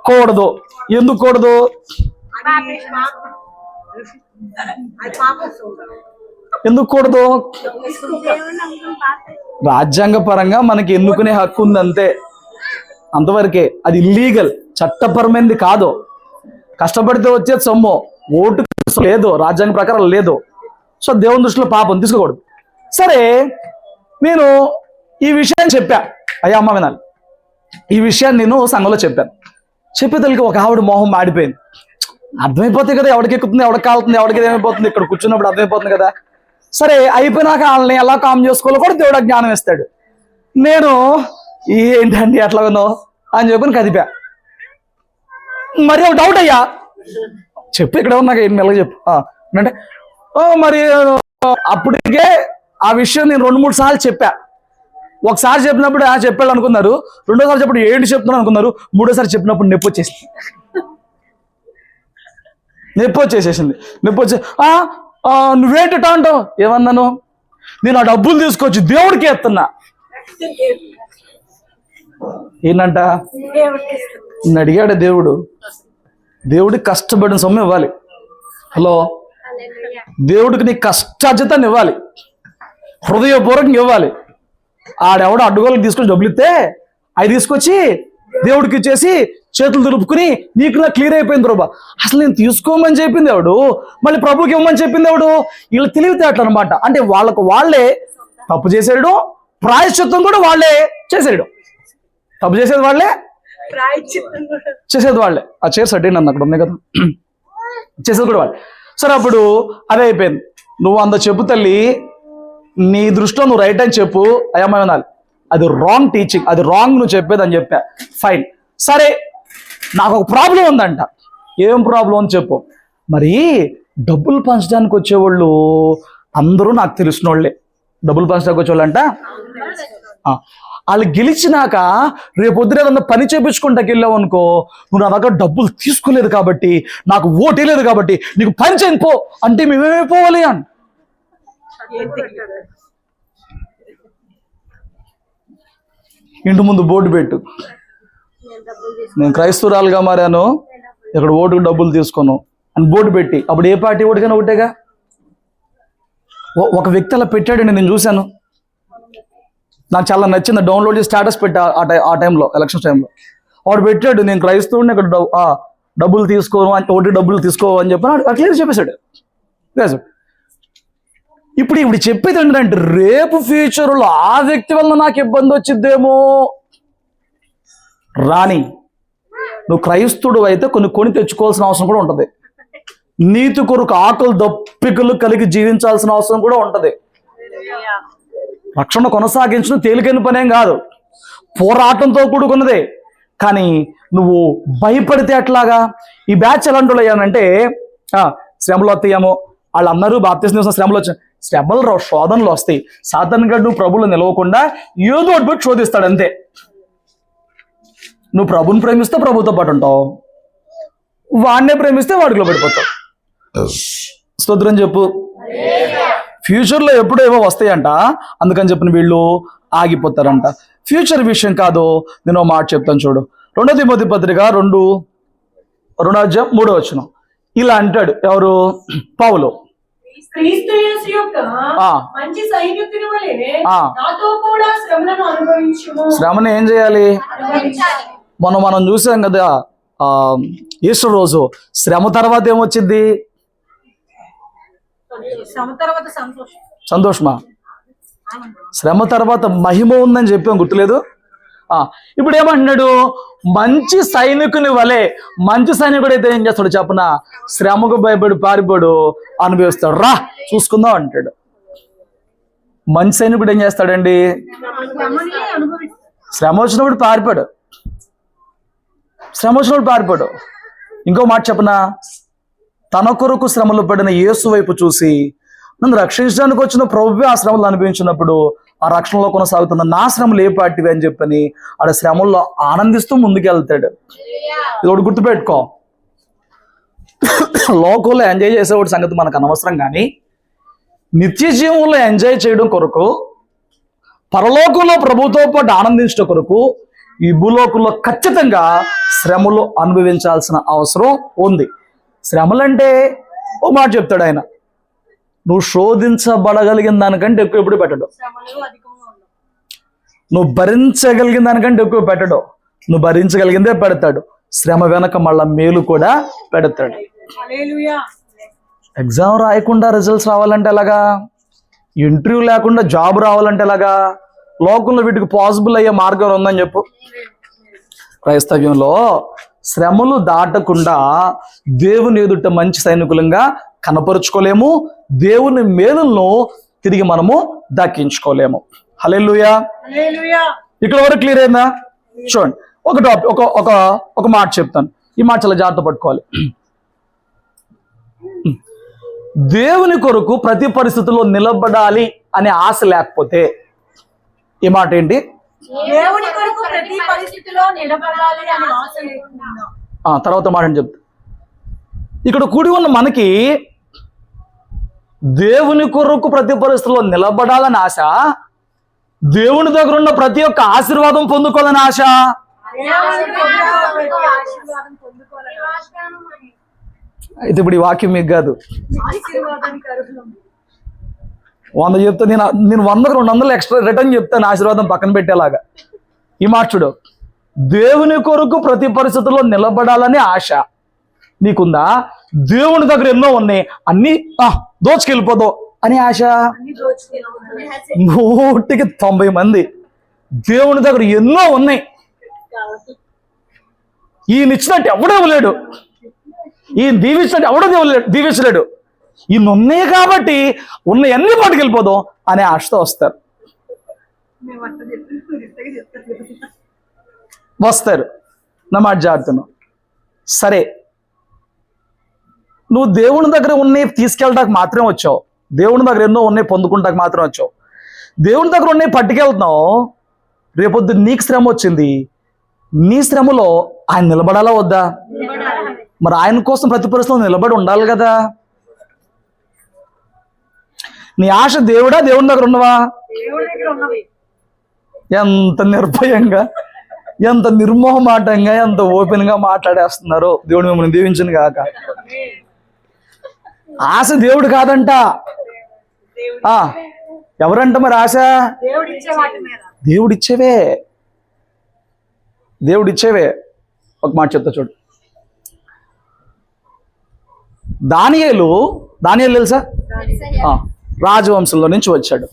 కూడదు. ఎందుకు కూడదు? ఎందుకు కూడదు? రాజ్యాంగ పరంగా మనకి ఎన్నుకునే హక్కు ఉంది, అంతే, అంతవరకే. అది ఇల్లీగల్, చట్టపరమైనది కాదు. కష్టపడితే వచ్చే సొమ్ము, ఓటు లేదు, రాజ్యాంగ ప్రకారం లేదు. సో దేవుని దృష్టిలో పాపం తీసుకోకూడదు. సరే, నేను ఈ విషయాన్ని చెప్పా, అయ్యా అమ్మ వినాలి, ఈ విషయాన్ని నేను సంఘంలో చెప్పాను. చెప్పేతలకి ఒక ఆవిడ మొహం మాడిపోయింది. అర్థమైపోతుంది కదా, ఎవరికి ఎక్కుతుంది, ఎవరికి కాలుతుంది, ఎవరికి ఏమైపోతుంది, ఇక్కడ కూర్చున్నప్పుడు అర్థమైపోతుంది కదా. సరే, అయిపోయినాక వాళ్ళని ఎలా కామ్ చేసుకోవాలో కూడా దేవుడు జ్ఞానం ఇస్తాడు. నేను ఏంటండి అట్లా ఉన్నావు అని చెప్పి కదిపా. మరి ఒక డౌట్, అయ్యా చెప్పు, ఇక్కడ ఉన్నాక ఏంటి మెల్లగా చెప్పు అంటే, మరి అప్పటికే ఆ విషయం నేను 2-3 సార్లు చెప్పా. ఒకసారి చెప్పినప్పుడు చెప్పాడు అనుకున్నారు, రెండోసారి చెప్పినప్పుడు ఏంటి చెప్తున్నాను అనుకున్నారు, మూడోసారి చెప్పినప్పుడు నొప్పి వచ్చేసేసింది. నువ్వేంటా అంటావు? ఏమన్నాను? నేను ఆ డబ్బులు తీసుకొచ్చి దేవుడికి ఎత్తున్నా. ఏంటంట? నిన్ను అడిగాడు దేవుడు. దేవుడికి కష్టపడిన సొమ్ము ఇవ్వాలి. హలో, దేవుడికి నీ కష్టార్జితాన్ని ఇవ్వాలి, హృదయపూర్వకంగా ఇవ్వాలి. ఆడెవడో అడ్డుగోళ్ళకి తీసుకొని డబ్బులు ఇస్తే అవి తీసుకొచ్చి దేవుడికి ఇచ్చేసి చేతులు దులుపుకుని నీకు నా క్లియర్ అయిపోయింది ప్రభా, అసలు నేను తీసుకోమని చెప్పింది ఎవడు, మళ్ళీ ప్రభుకి ఇవ్వమని చెప్పింది ఎవడు? వీళ్ళు తెలివితేటలు అనమాట. అంటే వాళ్ళకు వాళ్ళే తప్పు చేసేయడం, ప్రాయశ్చిత్తం కూడా వాళ్ళే చేసేయడం. తప్పు చేసేది వాళ్ళే, చేసేది వాళ్ళే. ఆ చైర్స్ అడ్డండి అన్న, అక్కడ ఉంది కదా, చేసేది కూడా వాళ్ళే. సరే, అప్పుడు అదే అయిపోయింది. నువ్వు అంత చెప్పు తల్లి, నీ దృష్టిలో నువ్వు రైట్ అని చెప్పు, అయ్యమ్మ వినాలి, అది రాంగ్ టీచింగ్, అది రాంగ్ నువ్వు చెప్పేది అని చెప్పా. ఫైన్, సరే, నాకు ఒక ప్రాబ్లం ఉందంట. ఏం ప్రాబ్లం అని చెప్పు. మరి డబ్బులు పంచడానికి వచ్చేవాళ్ళు అందరూ నాకు తెలిసిన వాళ్ళే. డబ్బులు పంచడానికి వచ్చేవాళ్ళు అంట. వాళ్ళు గెలిచినాక రేపు పొద్దున ఏదన్నా పని చేపించుకుంటాకి వెళ్ళావు అనుకో, నువ్వు నా దగ్గర డబ్బులు తీసుకోలేదు కాబట్టి, నాకు ఓటే లేదు కాబట్టి నీకు పని చేయను పో అంటే మేమేమైపోవాలి అని. ఇంటి ముందు బోర్డు పెట్టు, నేను క్రైస్తవురాలుగా మారాను, ఇక్కడ ఓటుకు డబ్బులు తీసుకోను అని బోర్డు పెట్టి, అప్పుడు ఏ పార్టీ ఓటుకైనా ఒకటేగా. ఒక వ్యక్తి అలా పెట్టాడండి, నేను చూశాను, నాకు చాలా నచ్చింది. డౌన్లోడ్ చేసి స్టేటస్ పెట్టా ఆ టైంలో, ఎలక్షన్ టైంలో. వాడు పెట్టాడు, నేను క్రైస్తవుడిని, ఇక్కడ డబ్బులు తీసుకోను, ఓటు డబ్బులు తీసుకో అని చెప్పి క్లియర్ చెప్పేశాడు. ఇప్పుడు చెప్పేది ఏంటంటే, రేపు ఫ్యూచర్లో ఆ వ్యక్తి వల్ల నాకు ఇబ్బంది వచ్చిద్దేమో. రాని, నువ్వు క్రైస్తవుడు అయితే కొన్ని కొని తెచ్చుకోవాల్సిన అవసరం కూడా ఉంటుంది. నీతి కొరకు ఆకలి దప్పికలు కలిగి జీవించాల్సిన అవసరం కూడా ఉంటుంది. రక్షణ కొనసాగించడం తేలికైన పనేం కాదు, పోరాటంతో కూడుకున్నదే. కానీ నువ్వు భయపడితే ఎట్లాగా? ఈ బ్యాచ్ ఎలాంటి వాళ్ళు అయ్యానంటే, శ్రమలు వస్తాయేమో, వాళ్ళందరూ బాప్తిస్మం తీసుకున్న శ్రమలు వచ్చాయి. శ్రమలు రావు, శోధనలు వస్తాయి. సాధారణంగా నువ్వు ప్రభువులు నిలవకుండా ఏదో ఒకటి పెట్టి శోధిస్తాడు అంతే. నువ్వు ప్రభుని ప్రేమిస్తే ప్రభుతో పాటు ఉంటావు, వాడినే ప్రేమిస్తే వాడిలో పడిపోతావు. స్తోత్రం చెప్పు. ఫ్యూచర్లో ఎప్పుడో ఏవో వస్తాయంట, అందుకని చెప్పిన వీళ్ళు ఆగిపోతారంట. ఫ్యూచర్ విషయం కాదు, నేను ఒక మాట చెప్తాను చూడు. 2 తిమోతి పత్రిక 2:3 ఇలా అంటాడు. ఎవరు? పౌలు. క్రీస్తు యేసు యొక్క మంచి సైనికుని వలె నాతో కూడా శ్రమలను అనుభవించుము. శ్రమను ఏం చేయాలి? మనం చూసాం కదా, ఈస్టర్ రోజు శ్రమ తర్వాత ఏమొచ్చింది? సంతోషమా? శ్రమ తర్వాత మహిమ ఉందని చెప్పాం, గుర్తులేదు? ఇప్పుడు ఏమంటున్నాడు? మంచి సైనికుని వలె. మంచి సైనికుడు అయితే ఏం చేస్తాడు చెప్పనా? శ్రమకు భయపడి పారిపోడు, అనుభవిస్తాడు. రా చూసుకుందాం అంటాడు. మంచి సైనికుడు ఏం చేస్తాడండి? శ్రమ వచ్చినప్పుడు పారిపోడు, శ్రమ వచ్చినప్పుడు పారిపోడు. ఇంకో మాట చెప్పనా? తన కొరకు శ్రమలు పడిన యేసు వైపు చూసి, నన్ను రక్షించడానికి వచ్చిన ప్రభువే ఆ శ్రమలు అనుభవించినప్పుడు ఆ రక్షణలో కొనసాగుతున్న నా శ్రమలు ఏ పార్టీవి అని చెప్పని ఆడ శ్రమల్లో ఆనందిస్తూ ముందుకెళ్తాడు. ఇది ఒకటి గుర్తుపెట్టుకో. లోకంలో ఎంజాయ్ చేసేవాడి సంగతి మనకు అనవసరం, కానీ నిత్య జీవంలో ఎంజాయ్ చేయడం కొరకు, పరలోకంలో ప్రభుతో పాటు ఆనందించడం కొరకు ఈ భూలోకంలో ఖచ్చితంగా శ్రమలు అనుభవించాల్సిన అవసరం ఉంది. శ్రమలంటే ఓ మాట చెప్తాడు ఆయన, నువ్వు శోధించబడగలిగిన దానికంటే ఎక్కువ ఎప్పుడు పెట్టడు. నువ్వు భరించగలిగిన దానికంటే ఎక్కువ పెట్టడు. నువ్వు భరించగలిగిందే పెడతాడు. శ్రమ వెనక మళ్ళా మేలు కూడా పెడతాడు. ఎగ్జామ్ రాయకుండా రిజల్ట్స్ రావాలంటే ఎలాగా? ఇంటర్వ్యూ లేకుండా జాబ్ రావాలంటే ఎలాగా? లోకంలో వీటికి పాసిబుల్ అయ్యే మార్గం ఉందని చెప్పు. క్రైస్తవ్యంలో శ్రమలు దాటకుండా దేవుని ఎదుట మంచి సైనికులంగా కనపరుచుకోలేము. దేవుని మేలులను తిరిగి మనము దక్కించుకోలేము. హల్లెలూయా. ఇక్కడ వరకు క్లియర్ అయిందా? చూడండి, ఒక టాపిక్ ఒక మాట చెప్తాను. ఈ మాట చాలా జాగ్రత్త పట్టుకోవాలి. దేవుని కొరకు ప్రతి పరిస్థితుల్లో నిలబడాలి అనే ఆశ లేకపోతే, ఈ మాట ఏంటి? దేవుని కొరకు ప్రతి పరిస్థితిలో నిలబడాలి అనే ఆశ లేకుండా. తర్వాత మాట అని చెప్తా. ఇక్కడ కూడి ఉన్న మనకి దేవుని కొరకు ప్రతి పరిస్థితుల్లో నిలబడాలని ఆశ, దేవుని దగ్గర ఉన్న ప్రతి ఒక్క ఆశీర్వాదం పొందుకోవాలని ఆశ. అయితే ఇప్పుడు ఈ వాక్యం మీకు కాదు, 100 చెప్తా నేను 100కు 200 ఎక్స్ట్రా రిటర్న్ చెప్తాను ఆశీర్వాదం పక్కన పెట్టేలాగా. ఈ మాట చూడు, దేవుని కొరకు ప్రతి పరిస్థితుల్లో నిలబడాలని ఆశ నీకుందా? దేవుని దగ్గర ఎన్నో ఉన్నాయి, అన్ని దోచుకెళ్ళిపోతావు అని ఆశ. 100కి 90 మంది దేవుని దగ్గర ఎన్నో ఉన్నాయి, ఈయన ఇచ్చినట్టు ఎవడో ఇవ్వలేడు, ఈయన దీవించినట్టు ఎవడో దీవించలేడు. ఈయన ఉన్నాయి కాబట్టి ఉన్నవన్నీ పట్టుకెళ్ళిపోదాం అనే ఆశతో వస్తారు. నా మాట జాగ్రత్తను. సరే, నువ్వు దేవుని దగ్గర ఉన్నాయి తీసుకెళ్ళడానికి మాత్రమే వచ్చావు, దేవుని దగ్గర ఎన్నో ఉన్నాయి పొందుకుంటానికి మాత్రం వచ్చావు. దేవుని దగ్గర ఉన్నాయి పట్టుకెళ్తున్నావు, రేపొద్దు నీకు శ్రమ వచ్చింది, నీ శ్రమలో ఆయన నిలబడాలా వద్దా? మరి ఆయన కోసం ప్రతి పరిస్థితిలో నిలబడి ఉండాలి కదా. నీ ఆశ దేవుడా, దేవుని దగ్గర ఉన్నవా? ఎంత నిర్భయంగా, ఎంత నిర్మోహమాటంగా, ఎంత ఓపెన్ గా మాట్లాడేస్తున్నారు. దేవుడు మిమ్మల్ని దీవించను గాక. ఆశ దేవుడు కాదంట. ఎవరంట మరి ఆశ? దేవుడిచ్చేవే, దేవుడిచ్చేవే. ఒక మాట చెప్తా చూడు. దానియేలు తెలుసా? రాజవంశంలో నుంచి వచ్చాడు.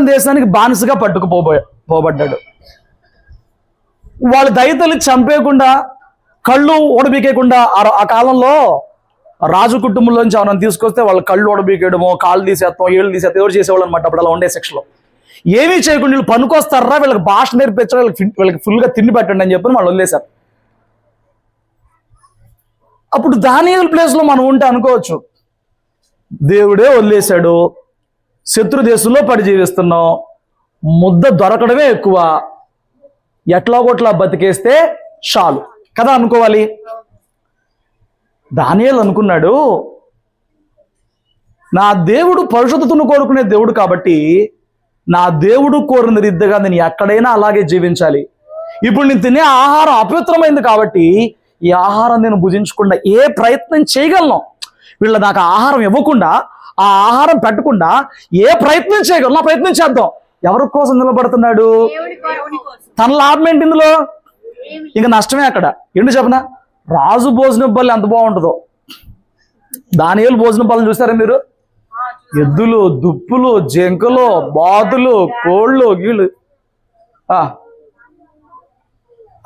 దేశానికి బానిసగా పోబడ్డాడు. వాళ్ళ దైతలు చంపేయకుండా, కళ్ళు ఓడబీకేయకుండా, ఆ కాలంలో రాజు కుటుంబంలోంచి ఎవరైనా తీసుకొస్తే వాళ్ళ కళ్ళు ఓడబీకేయడమో, కాళ్ళు తీసేస్తాం, ఏళ్ళు తీసేస్తాం, ఎవరు చేసేవాళ్ళు అనమాట. అప్పుడు అలా ఉండే సెక్షన్లో ఏమీ చేయకుండా వీళ్ళు పనుకొస్తారా, వీళ్ళకి భాష నేర్పించారు, వీళ్ళకి ఫుల్గా తిండి పెట్టండి అని చెప్పని వాళ్ళు వదిలేశారు. అప్పుడు దానియేలు ప్లేస్లో మనం ఉంటే అనుకోవచ్చు, దేవుడే వదిలేశాడు, శత్రు దేశంలో పడి జీవిస్తున్నాం, ముద్ద దొరకడమే ఎక్కువ, ఎట్లాగొట్లా బతికేస్తే చాలు కదా అనుకోవాలి. దానియేలు అనుకున్నాడు, నా దేవుడు పరిశుద్ధతను కోరుకునే దేవుడు కాబట్టి నా దేవుడు కోరిన రీతిగా నేను ఎక్కడైనా అలాగే జీవించాలి. ఇప్పుడు నేను తినే ఆహారం అపవిత్రమైంది కాబట్టి ఈ ఆహారం నేను భుజించకుండా ఏ ప్రయత్నం చేయగలను, వీళ్ళ నాకు ఆహారం ఇవ్వకుండా, ఆ ఆహారం పెట్టకుండా ఏ ప్రయత్నం చేయగలను, ఆ ప్రయత్నం చేద్దాం. ఎవరి కోసం నిలబడుతున్నాడు? తన లాభం ఏంటి ఇందులో? ఇంకా నష్టమే అక్కడ. ఏంటి చెప్పనా? రాజు భోజనం బల్లి ఎంత బాగుంటుందో. దానియేలు భోజనం బల్లి చూస్తారా మీరు? ఎద్దులు, దుప్పులు, జంకలు, బాతులు, కోళ్ళు, గీళ్ళు.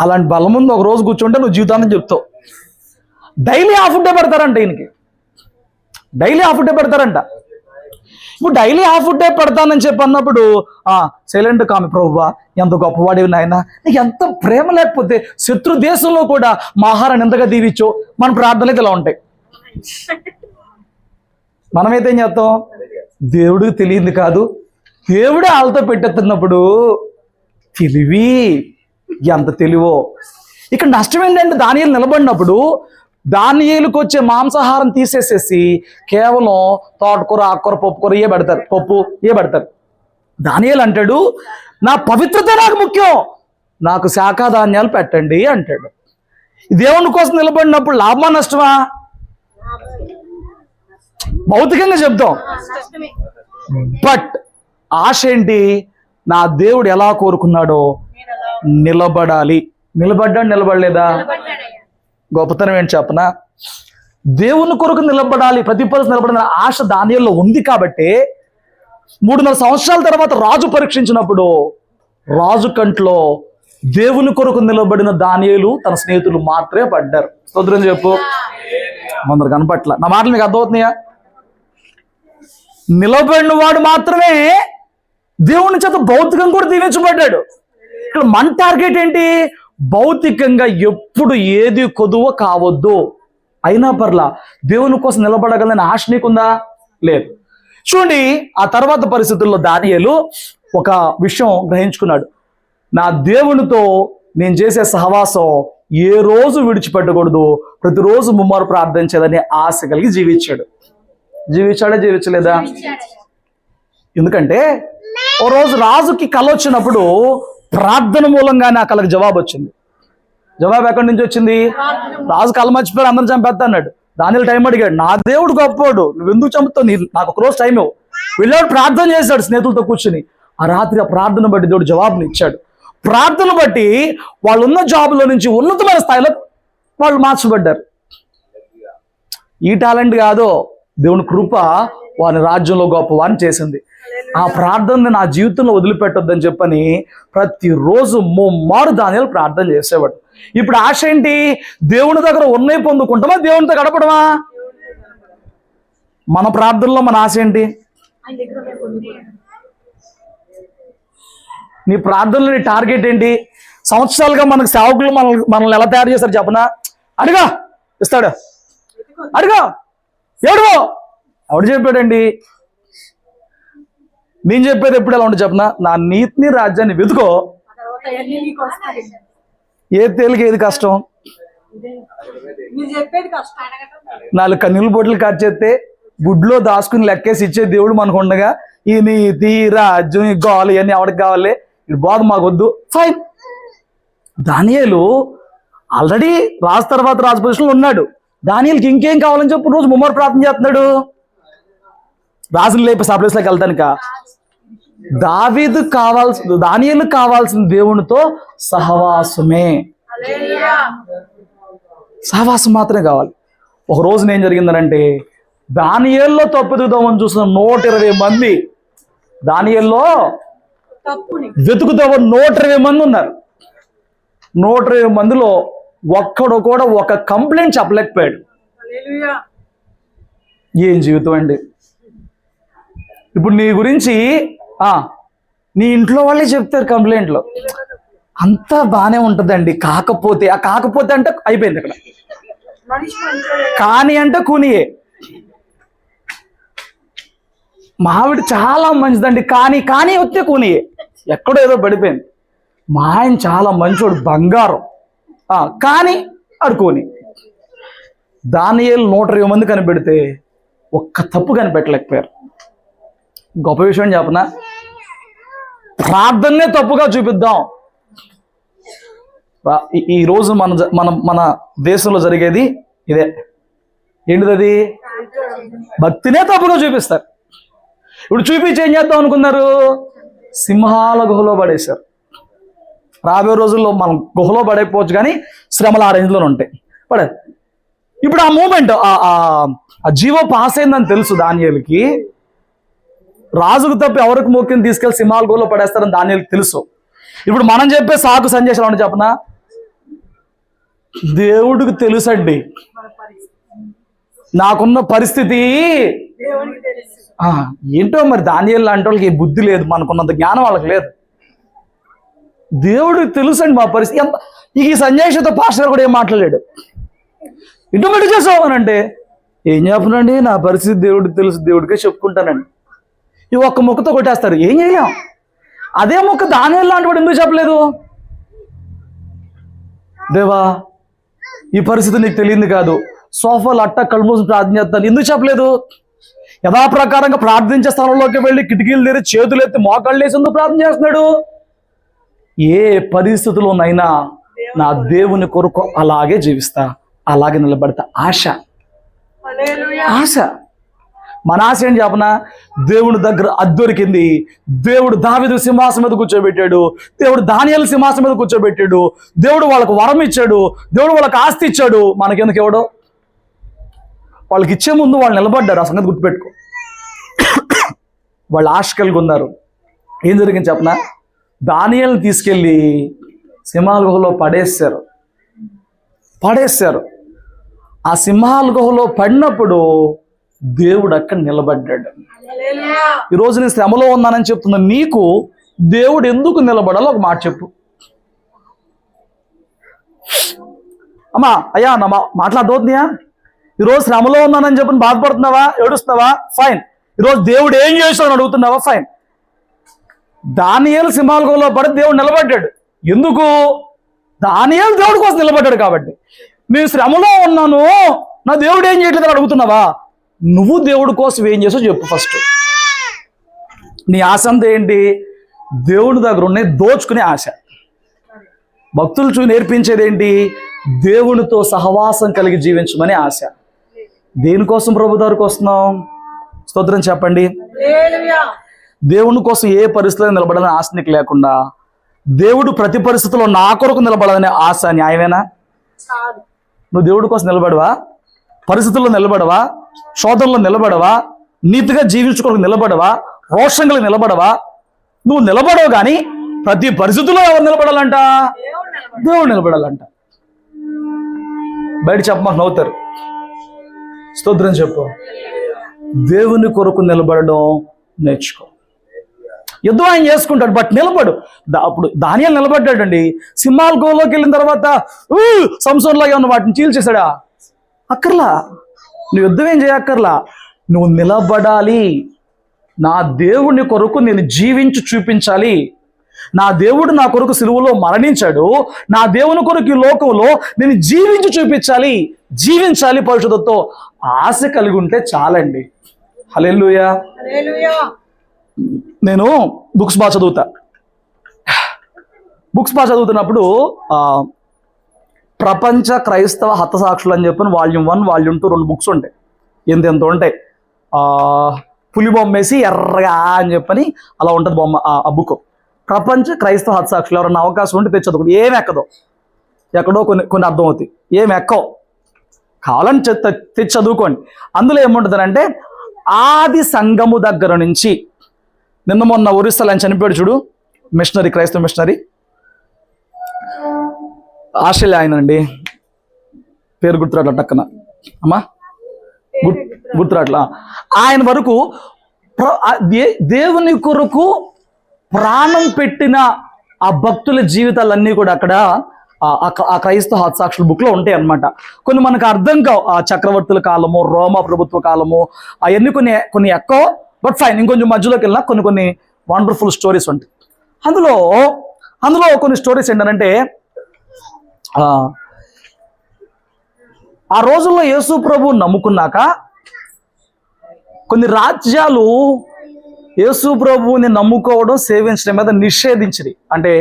అలాంటి బలం ముందు ఒక రోజు కూర్చుంటే నువ్వు జీవితాన్ని చెప్తావు. డైలీ హాఫ్ డే పెడతారంట ఈయనకి, డైలీ హాఫ్ డే పెడతారంట. ఇప్పుడు డైలీ హాఫ్ డే పెడతానని చెప్పి అన్నప్పుడు సైలెంట్ కామి, ప్రభువా ఎంత గొప్పవాడివి నాయన, నీకు ఎంత ప్రేమ లేకపోతే శత్రు దేశంలో కూడా మా ఆహారాన్ని ఎంతగా దీవించో. మన ప్రార్థనలు అయితే ఇలా ఉంటాయి. మనమైతే ఏం చేస్తాం? దేవుడికి తెలియంది కాదు, దేవుడే వాళ్ళతో పెట్టేస్తున్నప్పుడు తెలివి ఎంత తెలివో. ఇక్కడ నష్టం ఏంటంటే దానియేలు నిలబడినప్పుడు దానియేలుకు వచ్చే మాంసాహారం తీసేసేసి కేవలం తోటకూర, ఆకుకూర, పప్పుకూర ఏ పెడతారు. దానియేలు అంటాడు, నా పవిత్రత నాకు ముఖ్యం, నాకు శాఖాధాన్యాలు పెట్టండి అంటాడు. దేవుని కోసం నిలబడినప్పుడు లాభమా నష్టమా? భౌతికంగా చెప్తాం. బట్ ఆశ ఏంటి? నా దేవుడు ఎలా కోరుకున్నాడో నిలబడాలి. నిలబడలేదా? గొప్పతనం ఏంటి చెప్పనా? దేవుని కొరకు నిలబడాలి, ప్రతి పరిస్థితి నిలబడాలి ఆశ దానియేలులో ఉంది. కాబట్టి 3.5 సంవత్సరాల తర్వాత రాజు పరీక్షించినప్పుడు రాజు కంట్లో దేవుని కొరకు నిలబడిన దానియేలు తన స్నేహితులు మాత్రమే పడ్డారు. స్తోత్రం చెప్పు. కొందరు కనపట్ల. నా మాటలు మీకు అర్థమవుతున్నాయా? నిలబడిన వాడు మాత్రమే దేవుని చేత భౌతికంగా కూడా దీవించబడ్డాడు. ఇక్కడ మన టార్గెట్ ఏంటి? భౌతికంగా ఎప్పుడు ఏది కొదువ కావద్దు. అయినా పర్లా దేవుని కోసం నిలబడగలని ఆశ నీకుందా? లేదు. చూడండి, ఆ తర్వాత పరిస్థితుల్లో దానియేలు ఒక విషయం గ్రహించుకున్నాడు. నా దేవునితో నేను చేసే సహవాసం ఏ రోజు విడిచిపెట్టకూడదు, ప్రతిరోజు ముమ్మారు ప్రార్థించేదని ఆశ కలిగి జీవించలేదా? ఎందుకంటే ఓ రోజు రాజుకి కల వచ్చినప్పుడు ప్రార్థన మూలంగానే ఆ కళకు జవాబు వచ్చింది. జవాబు ఎక్కడి నుంచి వచ్చింది? రాజు కళ మర్చిపోయారు, అందరూ చంపేస్తా అన్నాడు. దానియేలు టైం అడిగాడు, నా దేవుడు గొప్పోడు, నువ్వు ఎందుకు చంపుతావు, నాకు ఒక రోజు టైం ఇవ్వు. వెళ్ళాడు, ప్రార్థన చేశాడు స్నేహితులతో కూర్చుని. ఆ రాత్రి ఆ ప్రార్థన బట్టి దేవుడు జవాబుని ఇచ్చాడు. ప్రార్థన బట్టి వాళ్ళు ఉన్న జాబులో నుంచి ఉన్నతమైన స్థాయిలో వాళ్ళు మార్చబడ్డారు. ఈ టాలెంట్ కాదు, దేవుని కృప వాని రాజ్యంలో గొప్ప వారిని చేసింది. ఆ ప్రార్థనని నా జీవితంలో వదిలిపెట్టొద్దని చెప్పని ప్రతిరోజు ముమ్మారు దానియేలు ప్రార్థన చేసేవాడు. ఇప్పుడు ఆశ ఏంటి? దేవుని దగ్గర ఉన్నవి పొందుకుంటామా, దేవునితో గడపడమా? మన ప్రార్థనలో మన ఆశ ఏంటి? నీ ప్రార్థనలో నీ టార్గెట్ ఏంటి? సంవత్సరాలుగా మనకు సేవకులు మనల్ని ఎలా తయారు చేస్తారు చెప్పనా? అడిగా ఇస్తాడు, అడిగా ఎవడు చెప్పాడండి? నేను చెప్పేది ఎప్పుడు ఎలా ఉంటుంది చెప్పనా, నా నీతిని రాజ్యాన్ని వెతుకో, ఆ తర్వాత అన్ని నీకు వస్తాయి. ఏది తేలిక ఏది కష్టం. మీరు చెప్పేది కష్టం. 4 కన్నీళ్ళ బొట్లు ఖర్చేస్తే గుడ్లో దాచుకుని లెక్కేసి ఇచ్చే దేవుడు మనకు ఉండగా ఈ నీతి రాజ్యం ఈ గోలు ఇవన్నీ ఎవరికి కావాలి, ఇది బాధ మాకొద్దు. ఫైన్. దానియేలు ఆల్రెడీ రాజు తర్వాత రాజు పొజిషన్లో ఉన్నాడు. దానియేలుకి ఇంకేం కావాలని చెప్పి రోజు ముమ్మరు ప్రార్థన చేస్తున్నాడు. రాజుని లేపేసి ఆ ప్లేస్లోకి వెళ్తానిక. దానియేలు కావాల్సిన దేవునితో సహవాసమే, సహవాసం మాత్రమే కావాలి. ఒక రోజున ఏం జరిగిందనంటే, దానియేలులో తప్పుదామని చూసిన 120 మంది, దానియేలులో వెతుకుదామని 120 మంది ఉన్నారు. 120 మందిలో ఒక్కడు కూడా ఒక కంప్లైంట్ చెప్పలేకపోయాడు. ఏం జీవితం అండి. ఇప్పుడు నీ గురించి నీ ఇంట్లో వాళ్ళే చెప్తారు కంప్లైంట్లో, అంతా బాగానే ఉంటుందండి. కాకపోతే అంటే అయిపోయింది అక్కడ. కానీ అంటే కూనియే. మావిడ చాలా మంచిదండి, కానీ వస్తే కూనియే. ఎక్కడో ఏదో పడిపోయింది. మా ఆయన చాలా మంచోడు, బంగారం, కానీ అడుకోని. దానియేలు 120 మంది కనిపెడితే ఒక్క తప్పు కనిపెట్టలేకపోయారు. గొప్ప విషయం చెప్పనా, ప్రార్థననే తప్పుగా చూపిద్దాం. ఈరోజు మన దేశంలో జరిగేది ఇదే. ఏంటిది? భక్తినే తప్పుగా చూపిస్తారు. ఇప్పుడు చూపించి ఏం చేద్దాం అనుకున్నారు? సింహాల గుహలో పడేశారు. రాబోయే రోజుల్లో మనం గుహలో పడైపోవచ్చు, కానీ శ్రమలు ఆ రేంజ్లో ఉంటాయి. పడే ఇప్పుడు ఆ మూమెంట్, ఆ జీవో పాస్ అయిందని తెలుసు దానియేలుకి. రాజుకు తప్ప ఎవరికి మోకిని తీసుకెళ్లి సింహాల గుహలో పడేస్తారని దానియేలుకి తెలుసు. ఇప్పుడు మనం చెప్పే సాకు సందేశాలు అని చెప్పనా, దేవుడికి తెలుసండి నాకున్న పరిస్థితి ఏంటో. మరి దానియేలు లాంటి వాళ్ళకి బుద్ధి లేదు, మనకున్నంత జ్ఞానం వాళ్ళకి లేదు. దేవుడికి తెలుసండి మా పరిస్థితి. ఈ సందేశంతో పాస్టర్ కూడా ఏం మాట్లాడాడు. ఇటువంటి చేసావు అని అంటే ఏం చెప్పనండి, నా పరిస్థితి దేవుడికి తెలుసు, దేవుడికే చెప్పుకుంటానండి. ఈ ఒక్క ముక్కతో కొట్టేస్తారు, ఏం చేయలేం. అదే ముక్క దానియేలు లాంటి వాడు ఎందుకు చెప్పలేదు? దేవా ఈ పరిస్థితి నీకు తెలియదు కాదు, సోఫాలు అట్ట కళ్ళు మూసి ప్రార్థన చేస్తాను ఎందుకు చెప్పలేదు? యథాప్రకారంగా ప్రార్థించే స్థలంలోకి వెళ్ళి కిటికీలు తెరి చేతులు ఎత్తి మోకాళ్ళు వేసి ఎందుకు ప్రార్థన చేస్తున్నాడు? ఏ పరిస్థితుల్లోనైనా నా దేవుని కొరకు అలాగే జీవిస్తా, అలాగే నిలబడతా. ఆశ. మన ఆశ ఏం చెప్పనా, దేవుని దగ్గర అద్దొరికింది. దేవుడు దావీదు సింహాసనం మీద కూర్చోబెట్టాడు, దేవుడు దానియేలు సింహాసనం మీద కూర్చోబెట్టాడు, దేవుడు వాళ్ళకు వరం ఇచ్చాడు, దేవుడు వాళ్ళకి ఆస్తి ఇచ్చాడు. మనకెందుకు ఇవ్వడు? వాళ్ళకి ఇచ్చే ముందు వాళ్ళు నిలబడ్డారు. ఆ సంగతి గుర్తుపెట్టుకో. వాళ్ళు ఆశ కలిగి ఉన్నారు. ఏం జరిగింది చెప్పనా, దానియేలుని తీసుకెళ్ళి సింహాల గుహలో పడేశారు. ఆ సింహాల గుహలో పడినప్పుడు దేవుడు అక్కడ నిలబడ్డాడు. ఈరోజు నేను శ్రమలో ఉన్నానని చెప్తున్నా నీకు దేవుడు ఎందుకు నిలబడాలో ఒక మాట చెప్పు. అమ్మా అయ్యా నా మాట్లాడదవుతుందియా? ఈరోజు శ్రమలో ఉన్నానని చెప్పి బాధపడుతున్నావా, ఏడుస్తున్నావా? ఫైన్. ఈరోజు దేవుడు ఏం చేశాడని అడుగుతున్నావా? ఫైన్. దానియేలు సింహాల గుహలో పడి దేవుడు నిలబడ్డాడు. ఎందుకు? దానియేలు దేవుడి కోసం నిలబడ్డాడు కాబట్టి. నేను శ్రమలో ఉన్నాను, నా దేవుడు ఏం చేయట్లేదని అడుగుతున్నావా? నువ్వు దేవుడి కోసం ఏం చేసావు చెప్పు ఫస్ట్. నీ ఆశ అంతా ఏంటి? దేవుడి దగ్గర ఉన్నాయి దోచుకునే ఆశ. భక్తులు నేర్పించేది ఏంటి? దేవునితో సహవాసం కలిగి జీవించమని ఆశ. దేనికోసం ప్రభు దగ్గరకు వస్తున్నాం? స్తోత్రం చెప్పండి. దేవుని కోసం ఏ పరిస్థితిలో నిలబడాలని ఆశ నీకు లేకుండా, దేవుడు ప్రతి పరిస్థితిలో నా కొరకు నిలబడాలనే ఆశ న్యాయమేనా? నువ్వు దేవుడి కోసం నిలబడవా? పరిస్థితుల్లో నిలబడవా? శోధనలో నిలబడవా? నీతిగా జీవించుకోవడానికి నిలబడవా? రోషంగా నిలబడవా? నువ్వు నిలబడవు, కానీ ప్రతి పరిస్థితుల్లో ఎవరు నిలబడాలంట? దేవుడు నిలబడాలంట. బయట చెప్పమాకు నవ్వుతారు. స్తోత్రం చెప్పు. దేవుని కొరకు నిలబడడం నేర్చుకో. యుద్ధం ఆయన చేసుకుంటాడు, బట్ నిలబడు. అప్పుడు దానియేలు నిలబడ్డాడండి. సింహాల గుహలోకి వెళ్ళిన తర్వాత సంసోన్లాగా ఉన్న వాటిని చీల్చేశాడా? అక్కర్లా. నువ్వు యుద్ధం ఏం చేయక్కర్లా, నువ్వు నిలబడాలి. నా దేవుని కొరకు నేను జీవించి చూపించాలి, నా దేవుడు నా కొరకు సిలువలో మరణించాడు, నా దేవుని కొరకు ఈ లోకంలో నేను జీవించి చూపించాలి, జీవించాలి పరిశుద్ధతో ఆశ కలిగి ఉంటే చాలండి. హల్లెలూయా. నేను బుక్స్ బాగా చదువుతున్నప్పుడు ప్రపంచ క్రైస్తవ హతసాక్షులు అని చెప్పిన వాల్యూమ్ 1 వాల్యూమ్ 2 2 బుక్స్ ఉంటాయి, ఎంత ఉంటాయి. పులి బొమ్మ వేసి ఎర్రగా అని చెప్పని అలా ఉంటుంది బొమ్మ, ఆ బుక్ ప్రపంచ క్రైస్తవ హతసాక్షులు. ఎవరన్నా అవకాశం ఉంటే తెచ్చి చదువుకోండి. ఏమి ఎక్కదో, ఎక్కడో కొన్ని అర్థమవుతాయి, ఏమి ఎక్కవు, కావాలని తెచ్చి చదువుకోండి. అందులో ఏముంటుంది అంటే ఆది సంఘము దగ్గర నుంచి నిన్న మొన్న ఒరిస్సాలో ఆయన చనిపోయాడు చూడు, మిషనరీ, క్రైస్తవ మిషనరీ, ఆస్ట్రేలియా ఆయనండి, పేరు గుర్తురాట్ల టక్కన అమ్మా, గుర్తురాట్లా. ఆయన వరకు దేవుని కొరకు ప్రాణం పెట్టిన ఆ భక్తుల జీవితాలన్నీ కూడా అక్కడ ఆ క్రైస్తవ హతసాక్షుల బుక్లో ఉంటాయి అన్నమాట. కొన్ని మనకు అర్థం కావు, ఆ చక్రవర్తుల కాలము, రోమా ప్రభుత్వ కాలము, అవన్నీ కొన్ని ఎక్కువ, బట్ ఫైన్. ఇంకొంచెం మధ్యలోకి వెళ్ళినా కొన్ని వండర్ఫుల్ స్టోరీస్ ఉంటాయి. అందులో కొన్ని స్టోరీస్ ఏంటంటే ఆ రోజుల్లో యేసు ప్రభు నమ్ముకున్నాక కొన్ని రాజ్యాలు యేసు ప్రభువుని నమ్ముకోవడం, సేవించడం మీద నిషేధించింది, అంటే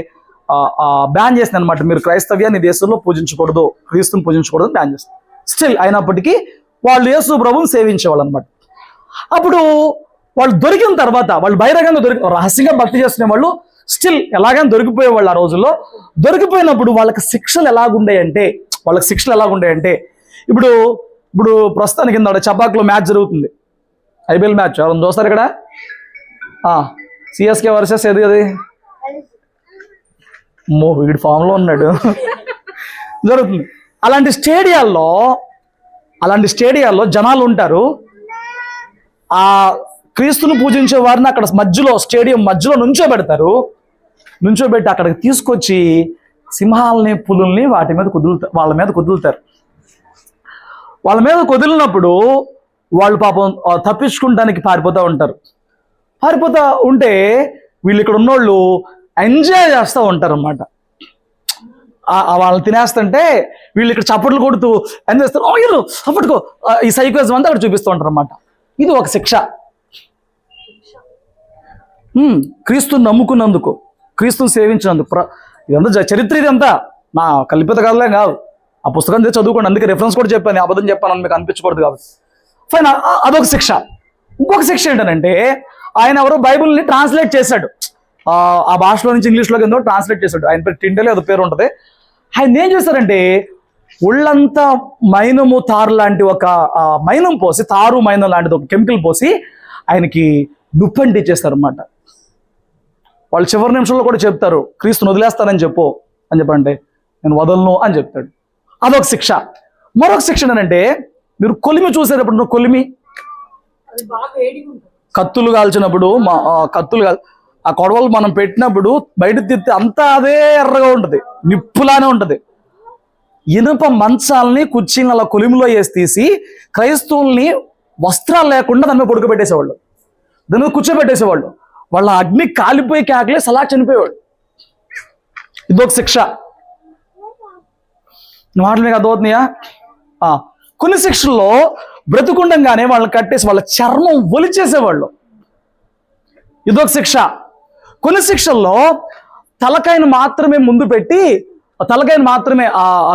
బ్యాన్ చేసింది అనమాట. మీరు క్రైస్తవ్యాన్ని దేశంలో పూజించకూడదు, క్రీస్తుని పూజించకూడదు బ్యాన్ చేస్తుంది. స్టిల్ అయినప్పటికీ వాళ్ళు యేసు ప్రభువుని సేవించేవాళ్ళు అనమాట. అప్పుడు వాళ్ళు దొరికిన తర్వాత, వాళ్ళు బహిరంగంగా రహస్యంగా భక్తి చేసుకునే వాళ్ళు స్టిల్ ఎలాగైనా దొరికిపోయేవాళ్ళు. ఆ రోజుల్లో దొరికిపోయినప్పుడు వాళ్ళకి శిక్షలు ఎలాగుండాయంటే ఇప్పుడు ప్రస్తుతానికి కింద చబాక్లో మ్యాచ్ జరుగుతుంది, ఐపీఎల్ మ్యాచ్. ఎవరైనా చూస్తారు ఇక్కడ? సిఎస్కే వర్సెస్ ఏది అది, వీడి ఫామ్లో ఉన్నాడు జరుగుతుంది. అలాంటి స్టేడియాల్లో జనాలు ఉంటారు. ఆ క్రీస్తును పూజించే వారిని అక్కడ స్టేడియం మధ్యలో నుంచోబెట్టి అక్కడికి తీసుకొచ్చి సింహాలని, పులుల్ని వాళ్ళ మీద కుదులుతారు. వాళ్ళ మీద కుదిలినప్పుడు వాళ్ళు పాపం తప్పించుకుంటానికి పారిపోతూ ఉంటే వీళ్ళు ఇక్కడ ఉన్నోళ్ళు ఎంజాయ్ చేస్తూ ఉంటారు అన్నమాట. వాళ్ళని తినేస్తుంటే వీళ్ళు ఇక్కడ చప్పట్లు కొడుతూ ఎంజాయ్ చేస్తారు. వీళ్ళు అప్పటికో ఈ సైకోయిజం అంతా అక్కడ చూపిస్తూ ఉంటారు అన్నమాట. ఇది ఒక శిక్ష. క్రీస్తుని నమ్ముకున్నందుకు, క్రీస్తుని సేవించినందుకు. ఇదంతా చరిత్ర, ఇదంతా నా కల్పిత కథలే కాదు. ఆ పుస్తకం చదువుకోండి, అందుకే రెఫరెన్స్ కూడా చెప్పాను, అబద్ధం చెప్పాను మీకు అనిపించకూడదు కాబట్టి. ఫైన్, అదొక శిక్ష. ఇంకొక శిక్ష ఏంటంటే ఆయన ఎవరో బైబిల్ని ట్రాన్స్లేట్ చేశాడు, ఆ భాషలో నుంచి ఇంగ్లీష్లోకి ఎంతో ట్రాన్స్లేట్ చేశాడు. ఆయన పేరు టిండలే అది పేరు ఉంటుంది. ఆయన ఏం చేశారంటే ఒళ్ళంతా మైనము తారు లాంటి ఒక మైనం పోసి, తారు మైనం లాంటిది ఒక కెమికల్ పోసి ఆయనకి దుప్పంటి ఇచ్చేస్తారు అన్నమాట. వాళ్ళు చివరి నిమిషంలో కూడా చెప్తారు, క్రీస్తుని వదిలేస్తానని చెప్పంటే నేను వదలను అని చెప్తాడు. అదొక శిక్ష. మరొక శిక్ష ఏంటంటే మీరు కొలిమి చూసేటప్పుడు, కొలిమి కత్తులు కాల్చినప్పుడు, ఆ కొడవలు మనం పెట్టినప్పుడు బయట తిత్తే అంతా అదే ఎర్రగా ఉంటుంది, నిప్పులానే ఉంటుంది. ఇనుప మంచాలని, కుర్చీని అలా కొలిమిలో వేసి తీసి క్రైస్తవుల్ని వస్త్రాలు లేకుండా దాని మీద పడుకోబెట్టేసేవాళ్ళు, దాని మీద కూర్చోబెట్టేసేవాళ్ళు. వాళ్ళ అగ్ని కాలిపోయి కేకలేసి అలా చనిపోయేవాడు. ఇదొక శిక్ష. మాటలు మీకు అర్థమవుతున్నాయా? కొన్ని శిక్షల్లో బ్రతుకుండంగానే వాళ్ళని కట్టేసి వాళ్ళ చర్మం ఒలిచేసేవాళ్ళు. ఇదొక శిక్ష. కొన్ని శిక్షల్లో తలకాయను మాత్రమే ముందు పెట్టి, తలకాయను మాత్రమే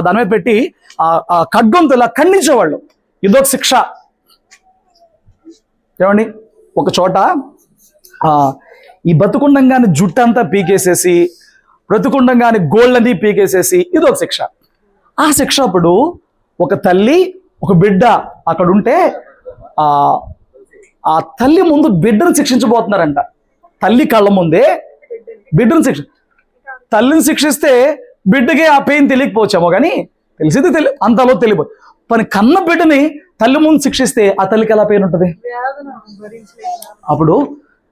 దాని మీద పెట్టి ఖడ్గంతో ఇలా ఖండించేవాళ్ళు. ఇదొక శిక్ష. ఏమండి, ఒక చోట ఈ బతుకుండంగానే జుట్టంతా పీకేసేసి, బ్రతుకుండంగానే గోళ్ళని పీకేసేసి, ఇదొక శిక్ష. ఆ శిక్ష అప్పుడు ఒక తల్లి, ఒక బిడ్డ అక్కడ ఉంటే ఆ తల్లి ముందు బిడ్డను శిక్షించబోతున్నారంట. తల్లి కళ్ళ ముందే బిడ్డను తల్లిని శిక్షిస్తే బిడ్డకి ఆ పెయిన్ తెలియకపోవచ్చేమో, కానీ తెలిసింది అంతలో తెలియదు. పని కన్న బిడ్డని తల్లి ముందు శిక్షిస్తే ఆ తల్లికి ఎలా పెయిన్ ఉంటుంది? అప్పుడు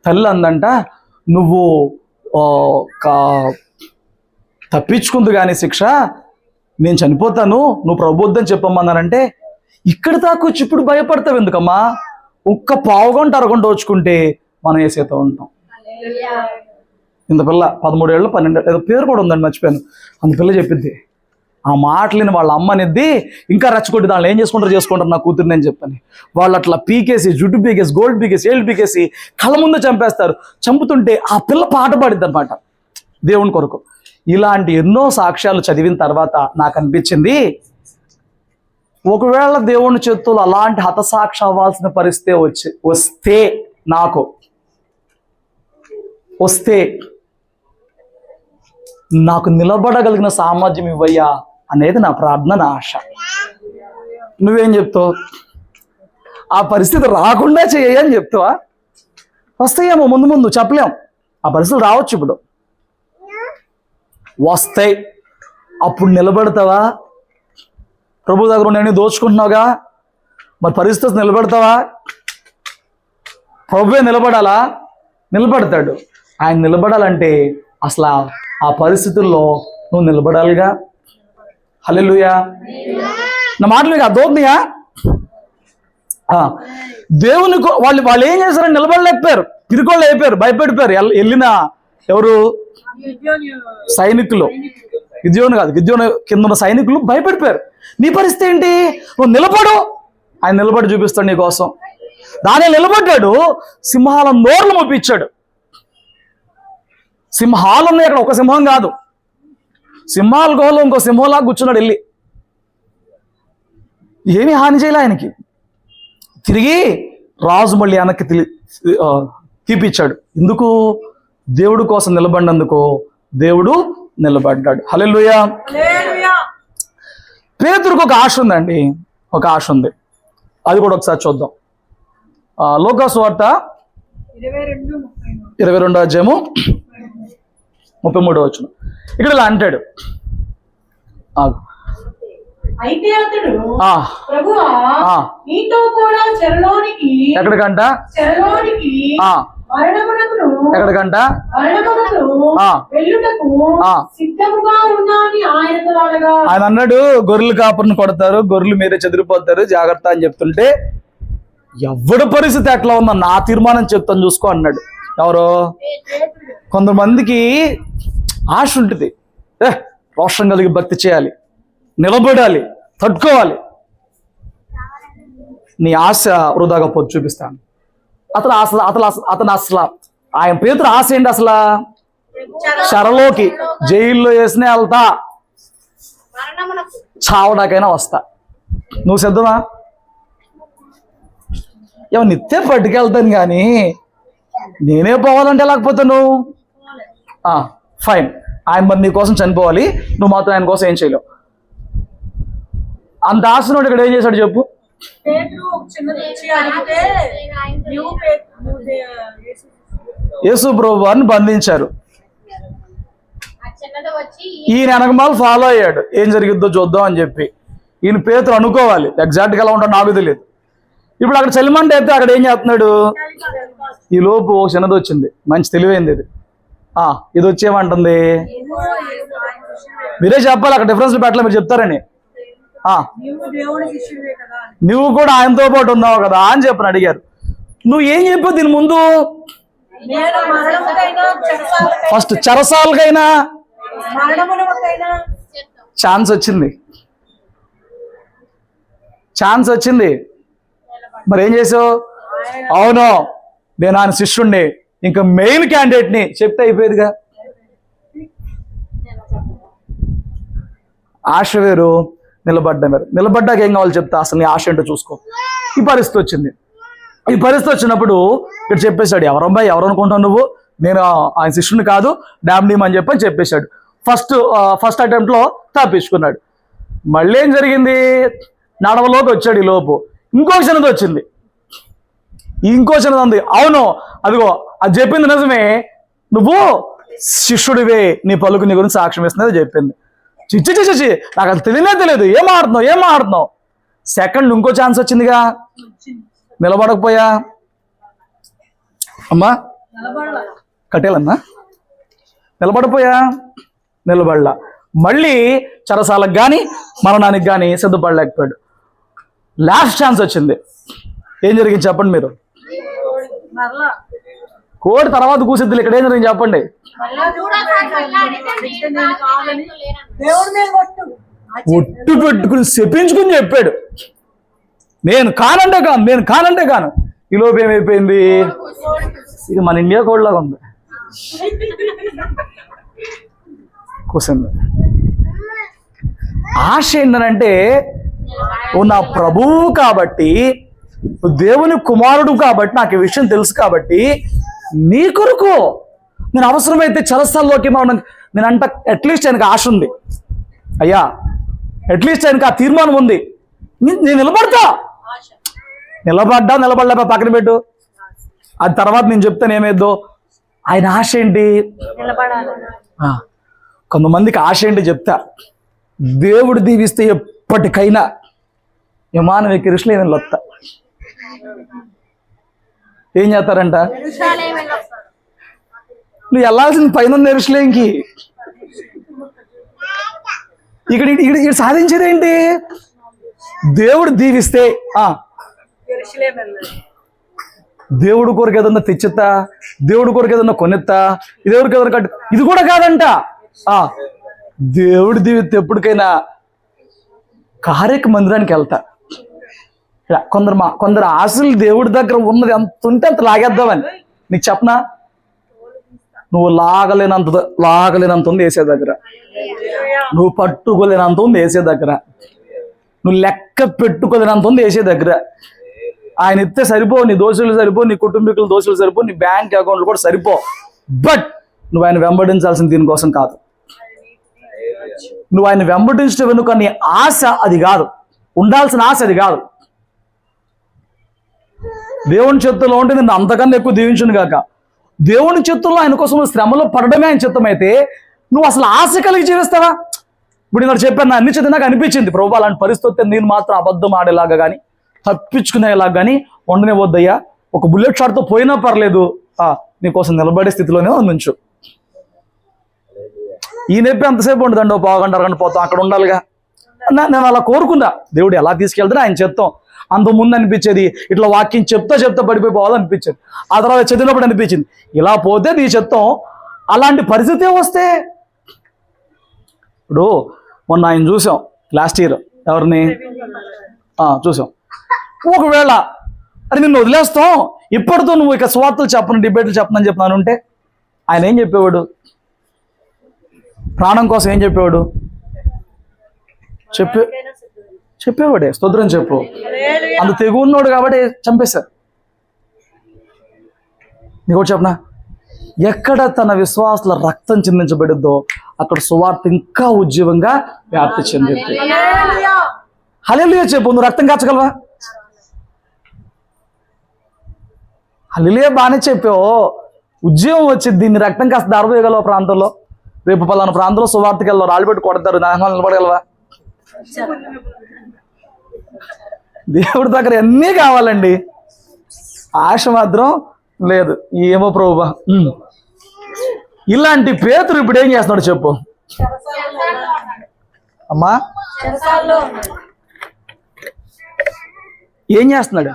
తల్లి అందంట, నువ్వు తప్పించుకుంది కానీ శిక్ష, నేను చనిపోతాను, నువ్వు ప్రబోద్ధని చెప్పమన్నానంటే ఇక్కడ దాకా వచ్చి ఇప్పుడు భయపడతావు ఎందుకమ్మా? ఒక్క పావుగంట అరగంట వచ్చుకుంటే మనం ఏసైతో ఉంటాం. ఇంత పిల్ల 13 ఏళ్ళు 12 ఏదో పేరు కూడా ఉందండి, మర్చిపోయాను. అంత పిల్ల చెప్పిద్ది, ఆ మాటలని వాళ్ళ అమ్మనిద్ది, ఇంకా రెచ్చగొట్టి దాన్ని ఏం చేసుకుంటారు నా కూతురు అని చెప్పని. వాళ్ళు అట్లా పీకేసి, జుట్టు పీకేసి, గోల్డ్ పీకేసి, ఏళ్ళు పీకేసి కళ్ళ ముందు చంపేస్తారు. చంపుతుంటే ఆ పిల్ల పాట పాడిద్ది అనమాట దేవుని కొరకు. ఇలాంటి ఎన్నో సాక్ష్యాలు చదివిన తర్వాత నాకు అనిపించింది, ఒకవేళ దేవుని చేతులు అలాంటి హతసాక్షి అవ్వాల్సిన పరిస్థితి వస్తే నాకు నిలబడగలిగిన సామర్థ్యం ఇవ్వయ్యా అనేది నా ప్రార్థన, నా ఆశ. నువ్వేం చెప్తావు? ఆ పరిస్థితి రాకుండా చేయని చెప్తావా? వస్తాయేమో ముందు చెప్పలేం, ఆ పరిస్థితులు రావచ్చు, ఇప్పుడు వస్తాయి. అప్పుడు నిలబడతావా? ప్రభు దగ్గర నేను దోచుకుంటున్నావుగా, మరి పరిస్థితి నిలబడతావా? ప్రభువే నిలబడాలా? నిలబడతాడు. ఆయన నిలబడాలంటే అసలు ఆ పరిస్థితుల్లో నువ్వు నిలబడాలిగా. హల్లెలూయా. నా మాటలు మీకు అర్థమవుతున్నాయా? దేవుని వాళ్ళు ఏం చేశారని నిలబడలేకపోయారు, పిరికోళ్ళు అయిపోయారు, భయపడిపోయారు. వెళ్ళిన ఎవరు? సైనికులు. గిద్యోను కాదు, గిద్యోను కింద ఉన్న సైనికులు భయపడిపోయారు. నీ పరిస్థితి ఏంటి? నువ్వు నిలబడు, ఆయన నిలబడి చూపిస్తాడు నీ కోసం. దాని నిలబడ్డాడు, సింహాల నోర్లు మోపించాడు. సింహాలు ఉన్నాయి అక్కడ, ఒక సింహం కాదు, సింహాల గోలో ఇంకో సింహంలా కూర్చున్నాడు. వెళ్ళి ఏమీ హాని చేయలే ఆయనకి. తిరిగి రాజు మళ్ళీ వెనక్కి తీపిచ్చాడు. ఎందుకు? దేవుడు కోసం నిలబడినందుకు దేవుడు నిలబడ్డాడు. హల్లెలూయా. పేతురుకు ఒక ఆశ ఉందండి, ఒక ఆశ ఉంది. అది కూడా ఒకసారి చూద్దాం. లూకా సువార్త 22వ అధ్యాయము 33వ వచనం. ఇక్కడ ఇలా అంటాడు, అయితే అతడు ప్రభువా నీతో కూడా ఎక్కడికంట ఎక్కడికంట ఆయన అన్నాడు, గొర్రెలు కాపురిని కొడతారు, గొర్రెలు మీరే చెదిరిపోతారు, జాగ్రత్త అని చెప్తుంటే, ఎవడి పరిస్థితి ఎట్లా ఉందో నా తీర్మానం చెప్తాను చూసుకో అన్నాడు. ఎవరో కొంతమందికి ఆశ ఉంటుంది, రోషం కలిగి భక్తి చేయాలి, నిలబడాలి, తట్టుకోవాలి. నీ ఆశ వృధాగా పొద్దు చూపిస్తాను. అతను అసలు ఆయన పేతురు ఆశ ఏంటి? అసలు చెరలోకి, జైల్లో వేసినా వెళ్తా, చావడాకైనా వస్తా. నువ్వు సిద్ధమా? నిత్య పట్టుకెళ్తాను కానీ నేనే పోవాలంటే లేకపోతే నువ్వు ఫైన్, ఆయన మరి నీ కోసం చనిపోవాలి, నువ్వు మాత్రం ఆయన కోసం ఏం చేయలేవు. అంత ఆశనోడు ఇక్కడ ఏం చేశాడు చెప్పు? యేసు ప్రభు వారిని బంధించారు. ఈయన వెనకమాల ఫాలో అయ్యాడు, ఏం జరిగిద్దో చూద్దాం అని చెప్పి. ఈయన పేతురు అనుకోవాలి, ఎగ్జాక్ట్గా ఎలా ఉంటాడో నాకు తెలియదు. ఇప్పుడు అక్కడ చలిమంట అయితే అక్కడ ఏం చేస్తున్నాడు? ఈ లోపు చిన్నది వచ్చింది, మంచి తెలివైంది ఇది. ఇది వచ్చేమంటుంది, మీరే చెప్పాలి, అక్కడ డిఫరెన్స్ పెట్టలే, మీరు చెప్తారని. నువ్వు కూడా ఆయనతో పాటు ఉన్నావు కదా అని చెప్పని అడిగారు. నువ్వు ఏం చెప్పావు దీని ముందు? ఫస్ట్ చెరసాలకైనా ఛాన్స్ వచ్చింది. మరి ఏం చేసావు? అవును, నేను ఆయన శిష్యుణ్ణి, ఇంకా మెయిన్ క్యాండిడేట్ని చెప్తే అయిపోయేదిగా. ఆశ వేరు, నిలబడ్డాక ఏం కావాలి చెప్తా. అసలు నీ ఆశ ఏంటో చూసుకో. ఈ పరిస్థితి వచ్చినప్పుడు ఇక్కడ చెప్పేశాడు, ఎవరమ్మా ఎవరు అనుకుంటావు నువ్వు, నేను ఆయన శిష్యుని కాదు, డామ్డీమ్ అని చెప్పేశాడు. ఫస్ట్ అటెంప్ట్లో తప్పించుకున్నాడు. మళ్ళీ ఏం జరిగింది? నడవలోకి వచ్చాడు. ఈ లోపు ఇంకో చిన్నది వచ్చింది, ఉంది. అవును, అదిగో అది చెప్పింది నిజమే, నువ్వు శిష్యుడివే, నీ పలుకు నీ గురించి సాక్ష్యం ఇస్తున్నది చెప్పింది. చిచ్చి నాకు అది తెలియదు, ఏం ఆడుతున్నావు. సెకండ్ ఇంకో ఛాన్స్ వచ్చిందిగా, నిలబడకపోయా అమ్మా, కట్టేలన్నా, నిలబడలా. మళ్ళీ చెరసాలకు కానీ మరణానికి కానీ సిద్ధపడలేకపోయాడు. లాస్ట్ ఛాన్స్ వచ్చింది. ఏం జరిగింది చెప్పండి మీరు? కోడి తర్వాత కూసిద్దులు ఇక్కడ ఏం జరిగింది చెప్పండి. దేవుడి మీద కొట్టు. ఒట్టు పెట్టుకుని చెప్పించుకుని చెప్పాడు, నేను కానంటే కాను, నేను కానంటే కాను. ఈ లోపు ఏమైపోయింది, ఇక మన ఇండియా కోడ్లాగా ఉంది, కూసింది. ఆశ ఏంటనంటే నువ్వు నా ప్రభువు కాబట్టి, నువ్వు దేవుని కుమారుడు కాబట్టి, నాకు ఈ విషయం తెలుసు కాబట్టి నీ కొరకు నేను అవసరమైతే చలస్థల్లోకి నేను అంట అట్లీస్ట్ ఆయనకు ఆశ ఉంది, అయ్యా అట్లీస్ట్ ఆయనకు ఆ తీర్మానం ఉంది, నేను నిలబడతా. నిలబడలేపా పక్కన పెట్టు, అది తర్వాత నేను చెప్తాను ఏమైద్దో. ఆయన ఆశ ఏంటి, కొంతమందికి ఆశ ఏంటి చెప్తా. దేవుడు దీవిస్తే ఎప్పటికైనా విమానం ఎక్కి ఋషులేమని లొత్త ఏం చేస్తారంట, నువ్వు వెళ్ళాల్సింది పైన ఋషులేంకి. ఇక్కడ సాధించేదేంటి, దేవుడు దీవిస్తే దేవుడు కొరకు ఏదన్నా తెచ్చుతా, దేవుడు కొరకు ఏదన్నా కొనెత్తా, దేవుడికి ఏదన్నా కట్టు, ఇది కూడా కాదంట. దేవుడు దీవిస్తే ఎప్పటికైనా కార్యక మందిరానికి వెళ్తా. కొందరు ఆశలు దేవుడి దగ్గర ఉన్నది ఎంత ఉంటే అంత లాగేద్దామని. నీకు చెప్పనా, నువ్వు లాగలేనంత ఉంది వేసే దగ్గర, నువ్వు పట్టుకోలేనంత ఉంది వేసే దగ్గర, నువ్వు లెక్క పెట్టుకోలేనంత ఉంది వేసే దగ్గర. ఆయన ఇస్తే సరిపో, నీ దోషులు సరిపో, నీ కుటుంబీకుల దోషులు సరిపో, నీ బ్యాంక్ అకౌంట్లు కూడా సరిపో. బట్ నువ్వు ఆయన వెంబడించాల్సిన దీనికోసం కాదు. నువ్వు ఆయన వెంబడించడం వెనుక నీ ఆశ అది కాదు, ఉండాల్సిన ఆశ అది కాదు. దేవుని చిత్తంలో ఉంటే నిన్ను అంతకన్నా ఎక్కువ దీవించును గాక. దేవుని చిత్తంలో ఆయన కోసం నువ్వు శ్రమలో పడడమే ఆయన చిత్తం అయితే నువ్వు అసలు ఆశ కలిగి జీవిస్తావా? ఇప్పుడు నేను చెప్పాను, నా అన్ని చిత్తం నాకు అనిపించింది, ప్రభు అలాంటి పరిస్థితి నేను మాత్రం అబద్ధం ఆడేలాగా కానీ తప్పించుకునేలాగా కానీ ఉండనే వద్దయ్యా. ఒక బుల్లెట్ షాట్తో పోయినా పర్లేదు, నీకోసం నిలబడే స్థితిలోనే ఉంచు. ఈ నొప్పి ఎంతసేపు ఉండదండి, ఓ పావుగంట అరగంట పోతాం, అక్కడ ఉండాలిగా. నేను అలా కోరుకున్నా, దేవుడు ఎలా తీసుకెళ్తాడో ఆయన చెప్తాం. అంత ముందు అనిపించేది ఇట్లా వాక్యం చెప్తా పడిపోవాలనిపించేది. ఆ తర్వాత చదివినప్పుడు అనిపించింది ఇలా పోతే నీ చెప్తాం. అలాంటి పరిస్థితి వస్తే ఇప్పుడు మొన్న ఆయన చూసాం లాస్ట్ ఇయర్, ఎవరిని చూసాం. ఒకవేళ అది నిన్ను వదిలేస్తాం, ఇప్పటితో నువ్వు ఇక స్వార్థలు చెప్పను, డిబేట్లు చెప్పనని చెప్పినాను ఉంటే ఆయన ఏం చెప్పేవాడు? ప్రాణం కోసం ఏం చెప్పేవాడు? చెప్పేవాడే, స్తోత్రం చెప్పు. అంత తెగు ఉన్నాడు కాబట్టి చంపేశారు. నీకు చెప్పనా, ఎక్కడ తన విశ్వాసుల రక్తం చిందించబడిద్దో అక్కడ సువార్త ఇంకా ఉజ్జీవంగా వ్యాప్తి చెందింది. హల్లెలూయా చెప్పు. నువ్వు రక్తం కాచగలవా? హల్లెలూయా బాగానే చెప్పావు. ఉద్యోగం వచ్చింది, దీన్ని రక్తం కాస్త దారిపోయగలవు ప్రాంతంలో. రేపు పలానా ప్రాంతంలో సువార్తకి వెళ్ళవు, రాళ్ళు పెట్టి కొడతారు, నాయనాలు నిలబడగలవా? దేవుడి దగ్గర అన్నీ కావాలండి, ఆశ మాత్రం లేదు. ఏమో ప్రభువా. ఇలాంటి పేతురు ఇప్పుడు ఏం చేస్తున్నాడు చెప్పు అమ్మా? ఏం చేస్తున్నాడు?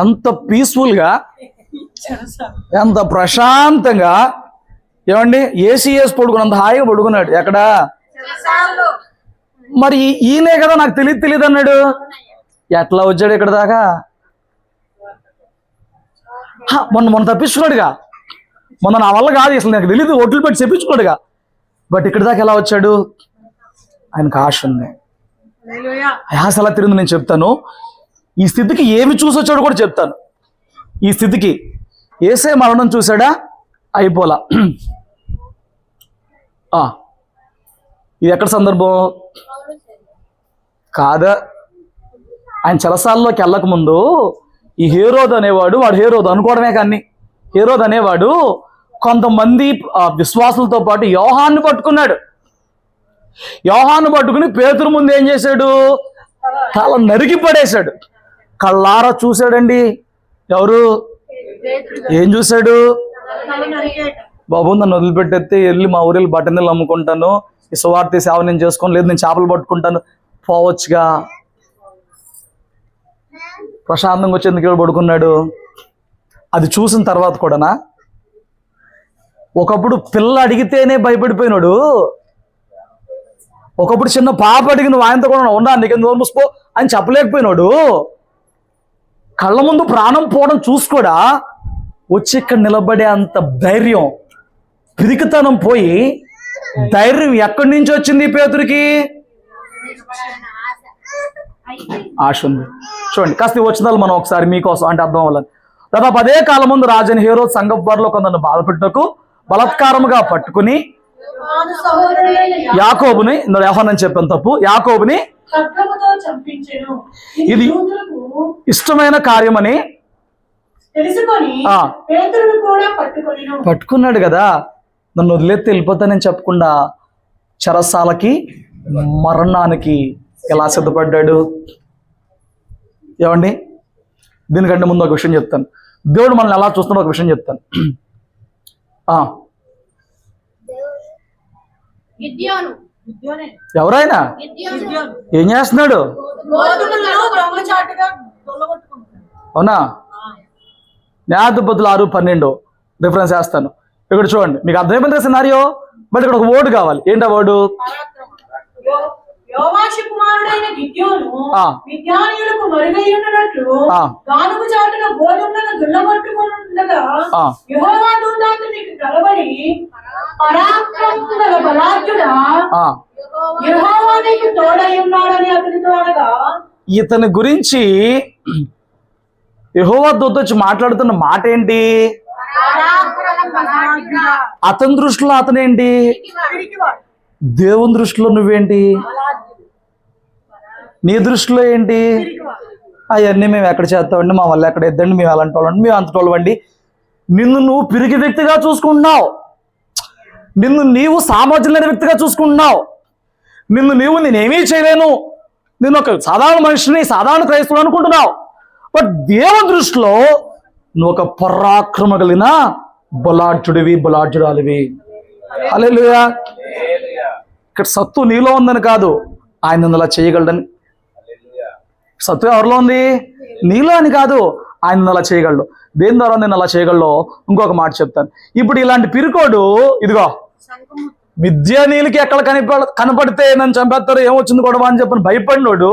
ఎంత పీస్ఫుల్గా, ఎంత ప్రశాంతంగా, ఏమండి ఏసీఎస్ పడుకున్నంత హాయిగా పడుకున్నాడు. ఎక్కడ? మరి ఈయనే కదా నాకు తెలియదు అన్నాడు. ఎట్లా వచ్చాడు ఇక్కడ దాకా? మొన్న తప్పించుకున్నాడుగా. మొన్న నా వల్ల కాదు, అసలు నాకు తెలియదు, ఒట్లు పెట్టి చెప్పించుకున్నాడుగా. బట్ ఇక్కడ దాకా ఎలా వచ్చాడు? ఆయనకు ఆశ ఉంది. ఆశ ఎలా తిరిగింది నేను చెప్తాను. ఈ స్థితికి ఏమి చూసి వచ్చాడు కూడా చెప్తాను. ఈ స్థితికి ఏసే మరణం చూసాడా? అయిపోలా. ఇది ఎక్కడ సందర్భం కాదా? ఆయన చెరసాల్లోకి వెళ్ళక ముందు ఈ హేరోదు అనేవాడు, వాడు హేరోదు అనుకోవడమే కానీ, హేరోదు అనేవాడు కొంతమంది విశ్వాసులతో పాటు యోహాన్ని పట్టుకున్నాడు. యోహాను పట్టుకుని పేతురు ముందు ఏం చేశాడు? తల నరికి పడేశాడు. కళ్ళారా చూశాడండి. ఎవరు? ఏం చూశాడు? బాబు నన్ను వదిలిపెట్టేస్తే వెళ్ళి మా ఊరిలో బట్టనీళ్ళు అమ్ముకుంటాను, ఈ సువార్త సేవ నేను చేసుకోను, లేదు నేను చేపలు పట్టుకుంటాను, పోవచ్చుగా. ప్రశాంతంగా వచ్చి ఎందుకు పడుకున్నాడు? అది చూసిన తర్వాత కూడానా? ఒకప్పుడు పిల్ల అడిగితేనే భయపడిపోయినాడు. ఒకప్పుడు చిన్న పాప అడిగి నువ్వు ఆయనతో కూడా ఉన్నా నీకు నోరు మూసుకో అని చెప్పలేకపోయినాడు. కళ్ళ ముందు ప్రాణం పోవడం చూసుకోడా వచ్చి ఇక్కడ నిలబడే అంత ధైర్యం, పిరికితనం పోయి ధైర్యం ఎక్కడి నుంచి వచ్చింది పేతురికి? ఆశ ఉంది. చూడండి కాస్త ఈ వచనాలు మనం ఒకసారి మీకోసం అంటే అర్థం అవ్వాలని. దాదాపు అదే కాలం ముందు రాజైన హేరోదు సంఘపు వారిలో కొందరిని బాధపెట్టుటకు బలాత్కారముగా పట్టుకుని యాకోబుని, యోహానని చెప్పాను తప్పు, యాకోబుని ఖడ్గముతో చంపించెను. ఇది యూదులకు ఇష్టమైన కార్యమని తెలుసుకొని ఆ. పేతురును కూడా పట్టుకొనిను. పట్టుకున్నాడు కదా, నన్ను వదిలేస్తే వెళ్ళిపోతానని చెప్పకుండా చెరసాలకి మరణానికి ఎలా సిద్ధపడ్డాడు? ఏమండి, దీనికంటే ముందు ఒక విషయం చెప్తాను. దేవుడు మనల్ని ఎలా చూస్తున్నాడో ఒక విషయం చెప్తాను. గిద్యోను ఎవరైనా ఏం చేస్తున్నాడు? గోధుమలను దొంగచాటుగా దొల్లగొట్టుకుంటాడు. అవునా? న్యాయాధిపతులు 6:12 రిఫరెన్స్ చేస్తాను. ఇక్కడ చూడండి, మీకు అర్థమైపోయింది కదా సినారియో. బట్ ఇక్కడ ఒక వర్డ్ కావాలి. ఏంటి ఆ వర్డు? యోవాషు కుమారుడైన గిద్యోను ఆ. మిద్యానీయులకు మరుగై ఉన్నట్లు ఆ. గానుగు చాటున గోధుమలను దుల్లగొట్టుకుండగా ఆ. యెహోవా దూత అతనికి కలబడి పరాక్రమం గల బలాఢ్యుడా, ఆ, యెహోవా నీకు తోడై ఉన్నాడని అతనితో అనగా, ఇతని గురించి యెహోవా దూత వచ్చి మాట్లాడుతున్న మాట ఏంటి? అతని దృష్టిలో అతనేంటి? పిరికివాడు, దేవుని దృష్టిలో నువ్వేంటి? నీ దృష్టిలో ఏంటి? పిరికివాడు. అవన్నీ మేము ఎక్కడ చేస్తామండి, మా వల్ల ఎక్కడ ఇద్దండి, మేము అలాంటి వాళ్ళండి, మేము అంతటి వాళ్ళండి. నిన్ను నువ్వు పిరికి వ్యక్తిగా చూసుకుంటున్నావు. నిన్ను నీవు సామర్థ్యం లేని వ్యక్తిగా చూసుకుంటున్నావు. నిన్ను నీవు నేనేమీ చేయలేను, నేను ఒక సాధారణ మనిషిని, సాధారణ క్రైస్తవుడు అనుకుంటున్నావు. బట్ దేవుని దృష్టిలో నువ్వు ఒక పరాక్రమ కలిగిన బలాఢ్యుడివి, బలాఢ్యురాలివి. హల్లెలూయా. ఇక్కడ సత్తు నీలో ఉందని కాదు, ఆయన నిన్ను అలా చేయగలడని. సత్తు ఎవరిలో ఉంది? నీలో అని కాదు, ఆయన నిన్ను అలా చేయగలడు. దేని ద్వారా నేను అలా చేయగలడో ఇంకొక మాట చెప్తాను. ఇప్పుడు ఇలాంటి పిరికోడు ఇదిగో మిద్యానీయులకి ఎక్కడ కనపడితే నన్ను చంపేస్తారు, ఏమొచ్చింది గొడవ అని చెప్పని భయపడినోడు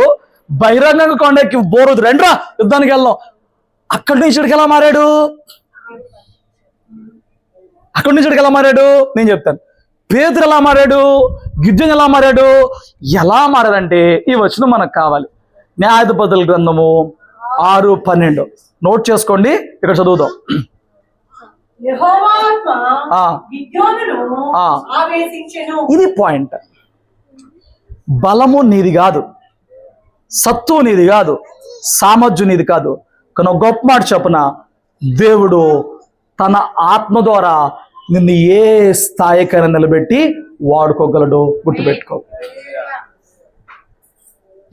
బహిరంగంగా కొండెక్కి బోరోజు రండ్రా యుద్ధానికి వెళ్దాం. అక్కడి నుంచి ఇక్కడికి ఎలా మారాడు? అక్కడి నుంచి ఇక్కడికి ఎలా మారాడు నేను చెప్తాను. పేతురు ఎలా మారాడు? గిద్యోను ఎలా మారాడు? ఎలా మారాడంటే ఈ వచనం మనకు కావాలి. న్యాయాధిపతుల గ్రంథము 6:12 నోట్ చేసుకోండి, ఇక్కడ చదువుదాం. యెహోవా ఆత్మ ఆ. గిద్యోనును ఆ. ఆవేశించెను. ఇది పాయింట్. బలము నీది కాదు, సత్తు నీది కాదు, సామర్థ్యం నీది కాదు. కానీ ఒక గొప్ప మాట చెప్పున, దేవుడు తన ఆత్మ ద్వారా నిన్ను ఏ స్థాయికైనా నిలబెట్టి వాడుకోగలడు. గుర్తుపెట్టుకో.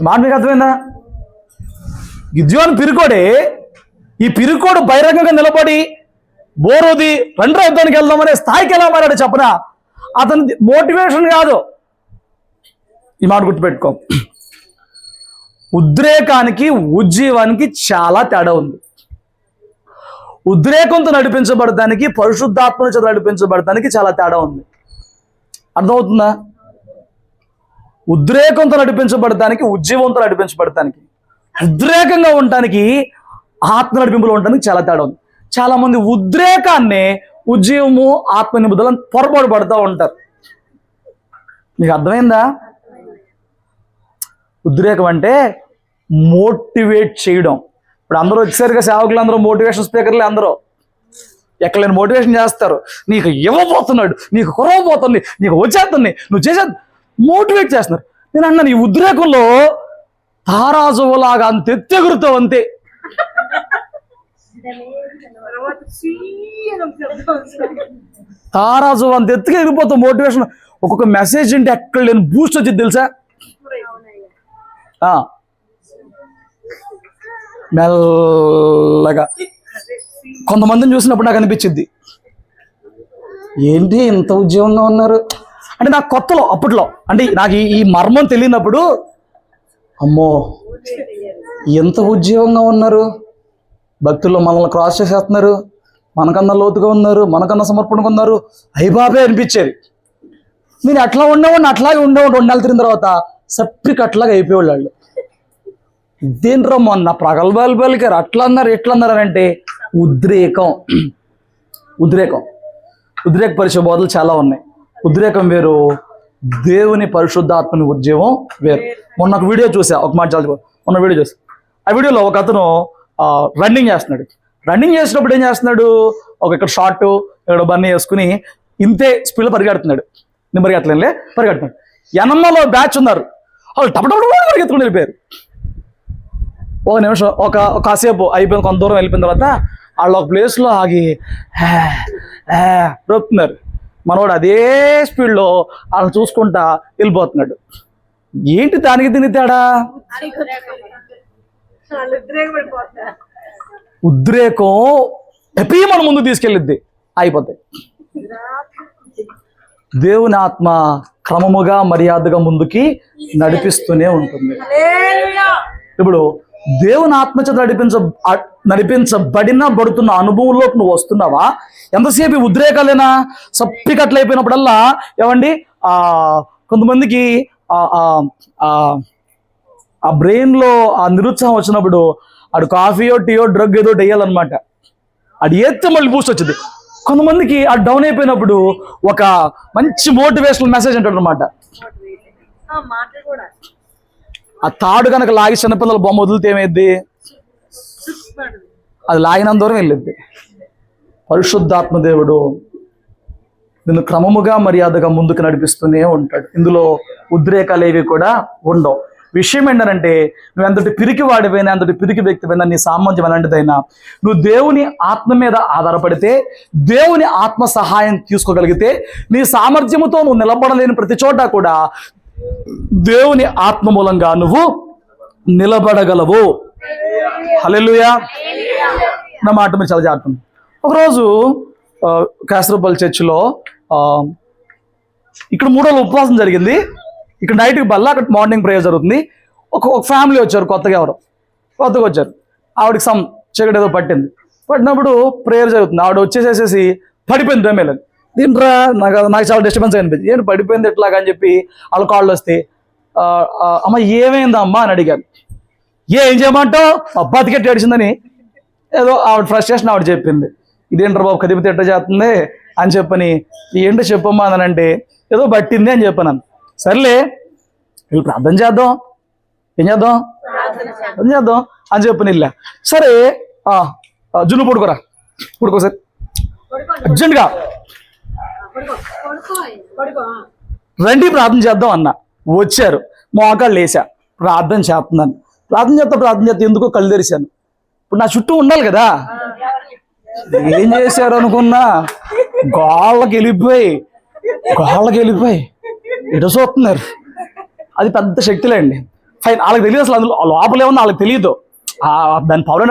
మాట మీకు అర్థమైందా? గిద్యోను పిరికోడే. ఈ పిరికోడు బహిరంగంగా నిలబడి బోరోది రండ్రా యుద్ధానికి వెళ్దామనే స్థాయికి ఎలా మారాడు చెప్పనా? అతని మోటివేషన్ కాదు. ఈ మాట గుర్తుపెట్టుకో. ఉద్రేకానికి ఉజ్జీవానికి చాలా తేడా ఉంది. ఉద్రేకంతో నడిపించబడటానికి, పరిశుద్ధాత్మ చేత నడిపించబడటానికి చాలా తేడా ఉంది. అర్థమవుతుందా? ఉద్రేకంతో నడిపించబడటానికి, ఉజ్జీవంతో నడిపించబడటానికి, ఉద్రేకంగా ఉండటానికి, ఆత్మ నడిపింపులో ఉండటానికి చాలా తేడా ఉంది. చాలా మంది ఉద్రేకాన్ని ఉజ్జీవము, ఆత్మ నిబుదలను పొరపాటు పడుతూ ఉంటారు. మీకు అర్థమైందా? ఉద్రేకం అంటే మోటివేట్ చేయడం. ఇప్పుడు అందరూ వచ్చేసరిగా సేవకులు అందరూ మోటివేషన్ స్పీకర్లే. అందరూ ఎక్కడలేని మోటివేషన్ చేస్తారు. నీకు ఇవ్వబోతున్నాడు, నీకు కురవబోతుంది, నీకు వచ్చేస్తుంది, నువ్వు చేసే మోటివేట్ చేస్తున్నారు. నేను అన్నాను, ఈ ఉద్రేకంలో తారాజువులాగా అంత ఎత్తెగురుతావు అంతే. తారాజువు అంత ఎత్తుగా ఎగిరిపోతావు. మోటివేషన్ ఒక్కొక్క మెసేజ్ అంటే ఎక్కడ లేని బూస్ట్ వచ్చింది తెలుసా? మెల్లగా కొంతమందిని చూసినప్పుడు నాకు అనిపించింది, ఏంటి ఇంత ఉద్యోగంగా ఉన్నారు అంటే. నాకు కొత్తలో అప్పట్లో అంటే నాకు ఈ మర్మం తెలియనప్పుడు, అమ్మో ఎంత ఉద్యోగంగా ఉన్నారు, భక్తుల్లో మనల్ని క్రాస్ చేసేస్తున్నారు, మనకన్నా లోతుగా ఉన్నారు, మనకన్నా సమర్పణగా ఉన్నారు, అయ్యబాబే అనిపించేది. నేను అట్లా ఉండేవాడిని, అట్లాగే ఉండేవాడు. 2 నెలలు తిరిగిన తర్వాత సప్పికి అట్లాగే అయిపోయేవాళ్ళు వాళ్ళు. ఇదేంట్రా మొన్న ప్రగల్భాలు పలికారు, అట్లా అన్నారు ఇట్లా అన్నారు అని అంటే ఉద్రేకం. ఉద్రేకపరిచే బోధలు చాలా ఉన్నాయి. ఉద్రేకం వేరు, దేవుని పరిశుద్ధాత్మని ఉద్యమం వేరు. మొన్న ఒక వీడియో చూసా, ఒక మాట చాలా మొన్న వీడియో చూసా. ఆ వీడియోలో ఒక అతను రన్నింగ్ చేస్తున్నాడు. రన్నింగ్ చేసినప్పుడు ఏం చేస్తున్నాడు, ఇక్కడ షార్ట్ ఇక్కడ బన్నీ వేసుకుని ఇంతే స్పీడ్లో పరిగెడుతున్నాడు. నేను పరిగెత్తలేనులే, పరిగెడుతున్నాడు. ఎనమ్మలో బ్యాచ్ ఉన్నారు, వాళ్ళు టపటప్పుడు పరిగెత్తుకుని వెళ్ళిపోయారు. ఒక నిమిషం కాసేపు అయిపోయిన, కొంత దూరం వెళ్ళిపోయిన తర్వాత వాళ్ళు ఒక ప్లేస్లో ఆగి రోపుతున్నారు. మనవాడు అదే స్పీడ్లో వాళ్ళని చూసుకుంటా వెళ్ళిపోతున్నాడు. ఏంటి దానికి దీని తేడా? ఉద్రేకం ఎప్పి మన ముందు తీసుకెళ్ళిద్ది, అయిపోతాయి. దేవుని ఆత్మ క్రమముగా మర్యాదగా ముందుకి నడిపిస్తూనే ఉంటుంది. ఇప్పుడు దేవుని ఆత్మచేత నడిపించబడుతున్న అనుభవంలోకి నువ్వు వస్తున్నావా? ఎంతసేపు ఉద్రేకాలేనా? సప్పికట్లు అయిపోయినప్పుడల్లా ఏమండి కొంతమందికి ఆ బ్రెయిన్లో ఆ నిరుత్సాహం వచ్చినప్పుడు అటు కాఫీయో టీయో డ్రగ్ ఏదో వేయాలన్నమాట. అది ఏస్తే మళ్ళీ బూస్ట్ వచ్చింది. కొంతమందికి ఆ డౌన్ అయిపోయినప్పుడు ఒక మంచి మోటివేషనల్ మెసేజ్ అంటాడు అనమాట. ఆ తాడు కనుక లాగి చిన్నపిల్లల బొమ్మ వదిలితే ఏమైద్ది? అది లాగినంత దూరం వెళ్ళిద్ది. పరిశుద్ధాత్మ దేవుడు నిన్ను క్రమముగా మర్యాదగా ముందుకు నడిపిస్తూనే ఉంటాడు. ఇందులో ఉద్రేకాలు ఏవి కూడా ఉండవు. విషయం ఏంటంటే, నువ్వు ఎంతటి పిరికి వాడిపోయినా, ఎంతటి పిరికి వ్యక్తిపోయినా, నీ సామర్థ్యం ఎలాంటిదైనా, నువ్వు దేవుని ఆత్మ మీద ఆధారపడితే, దేవుని ఆత్మ సహాయం తీసుకోగలిగితే, నీ సామర్థ్యముతో నువ్వు నిలబడలేని ప్రతి చోట కూడా దేవుని ఆత్మ మూలంగా నువ్వు నిలబడగలవు. హల్లెలూయా. నా మాట మీరు చాలా జాగ్రత్త. ఒకరోజు కాసరపల్లి చర్చిలో ఇక్కడ 3 రోజులు ఉపవాసం జరిగింది. ఇక్కడ నైట్కి బల్లా, అక్కడ మార్నింగ్ ప్రేయర్ జరుగుతుంది. ఒక ఫ్యామిలీ వచ్చారు, కొత్తగా వచ్చారు. ఆవిడకి చీకటి ఏదో పట్టినప్పుడు ప్రేయర్ జరుగుతుంది. ఆవిడ వచ్చేసేసి పడిపోయింది రమేలని. దీంట్రా నాకు చాలా డిస్టర్బెన్స్ అనిపించింది. ఏంటి పడిపోయింది ఎట్లాగా అని చెప్పి వాళ్ళ కాళ్ళు వస్తే, అమ్మ ఏమైందమ్మా అని అడిగాను. ఏం చేయమంటావు, బతికెట్టి ఏడిచిందని ఏదో ఆవిడ ఫ్రస్ట్రేషన్ ఆవిడ చెప్పింది. ఇదేంట్రా బాబు కదిపితే ఎట్ట చేస్తుంది అని చెప్పని, ఏంటో చెప్పమ్మా అని అంటే ఏదో పట్టింది అని చెప్పాను. సర్లే వీళ్ళు ప్రార్థన చేద్దాం, ఏం చేద్దాం, ప్రార్థన చేద్దాం అని చెప్పని వెళ్ళా. సరే జున్ను పడుకో సార్ అర్జెంట్గా రండి ప్రార్థన చేద్దాం అన్న. వచ్చారు, మోకాళ్ళు లేసా, ప్రార్థన చేస్తున్నాను. ప్రార్థన చేస్తా ఎందుకో కళ్ళు తెరిశాను. ఇప్పుడు నా చుట్టూ ఉండాలి కదా, ఏం చేశారు అనుకున్నా, గోళ్ళకి వెళ్ళిపోయి ఎటు చూస్తున్నారు. అది పెద్ద శక్తిలేండి. ఫైన్, వాళ్ళకి తెలియదు అసలు అందులో లోపల ఏమన్నా వాళ్ళకి తెలియదు. దాని పవర్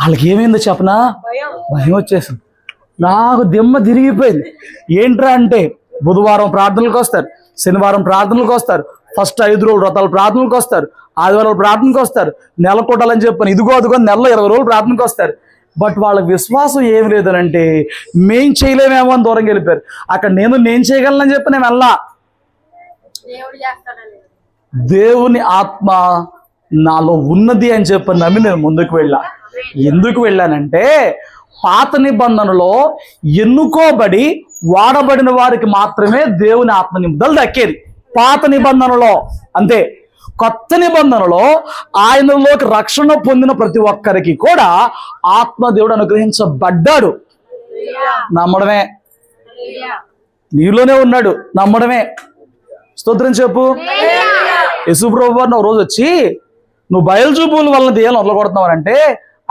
వాళ్ళకి ఏమైందో చెప్పనా, భయం వచ్చేసింది. నాకు దిమ్మ తిరిగిపోయింది. ఏంట్రా అంటే, బుధవారం ప్రార్థనలకు వస్తారు, శనివారం ప్రార్థనలకు వస్తారు, ఫస్ట్ 5 రోజులు వ్రతాలు ప్రార్థనలకు వస్తారు, ఆదివారాలు ప్రార్థనకు వస్తారు, నెల కొట్టాలని చెప్పని ఇదిగో నెలలో 20 రోజులు ప్రార్థనకు వస్తారు. బట్ వాళ్ళ విశ్వాసం ఏమి లేదనంటే, మేం చేయలేమేమో అని దూరంగా వెళ్ళిపోయారు. అక్కడ నేను చేయగలనని చెప్పి నేను వెళ్ళా. దేవుని ఆత్మ నాలో ఉన్నది అని చెప్పి నమ్మి నేను ముందుకు వెళ్ళా. ఎందుకు వెళ్ళానంటే, పాత నిబంధనలో ఎన్నుకోబడి వాడబడిన వారికి మాత్రమే దేవుని ఆత్మ నింపుదల దక్కేది, పాత నిబంధనలో. అంతే. కొత్త నిబంధనలో ఆయనలోకి రక్షణ పొందిన ప్రతి ఒక్కరికి కూడా ఆత్మదేవుడు అనుగ్రహించబడ్డాడు. నమ్మడమే, నీలోనే ఉన్నాడు, నమ్మడమే. స్తోత్రం చెప్పు. యేసుప్రభు వారు రోజు వచ్చి, నువ్వు బయలుచూపుల వలన దెయ్యాలను వదలగొడుతున్నావు అంటే,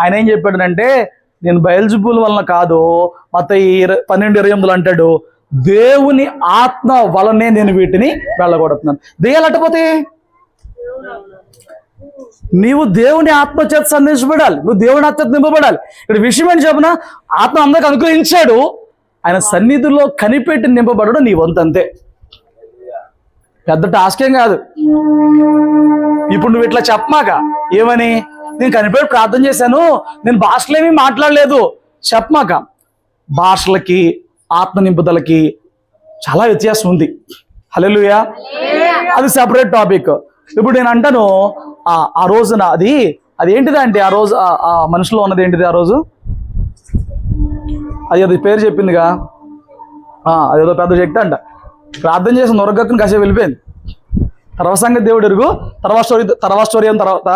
ఆయన ఏం చెప్పాడనంటే, నేను బయలుచూపుల వలన కాదు, మత్తయి 12:28 అంటాడు, దేవుని ఆత్మ వలనే నేను వీటిని వెళ్ళగొడుతున్నాను. దెయ్యాలు అట్టపోతే నీవు దేవుని ఆత్మచేత సందేశపడాలి, నువ్వు దేవుని ఆత్మచేత నింపబడాలి. ఇక్కడ విషయం ఏంటి చెప్పిన, ఆత్మ అందరికి అనుగ్రహించాడు, ఆయన సన్నిధిలో కనిపెట్టి నింపబడడం నీ వంతు. అంతే, పెద్ద టాస్క్ ఏం కాదు. ఇప్పుడు నువ్వు ఇట్లా చెప్పమాక. ఏమని? నేను కనిపెట్టి ప్రార్థన చేశాను, నేను భాషలు ఏమీ మాట్లాడలేదు చెప్పమాక. భాషలకి ఆత్మ నింపుదలకి చాలా వ్యత్యాసం ఉంది. హల్లెలూయా. అది సెపరేట్ టాపిక్. ఇప్పుడు నేను అంటాను ఆ రోజున అది ఏంటిదంటే ఆ రోజు ఆ మనుషులో ఉన్నది ఏంటిది ఆ రోజు? అది పేరు చెప్పిందిగా, అదేదో పెద్ద శక్తి అంట. ప్రార్థన చేసి నొరగక్కుని కాసేపు వెళ్ళిపోయింది. తర్వాత సంగతి దేవుడు ఎరుగు. తర్వాత స్టోరీ అయిన తర్వాత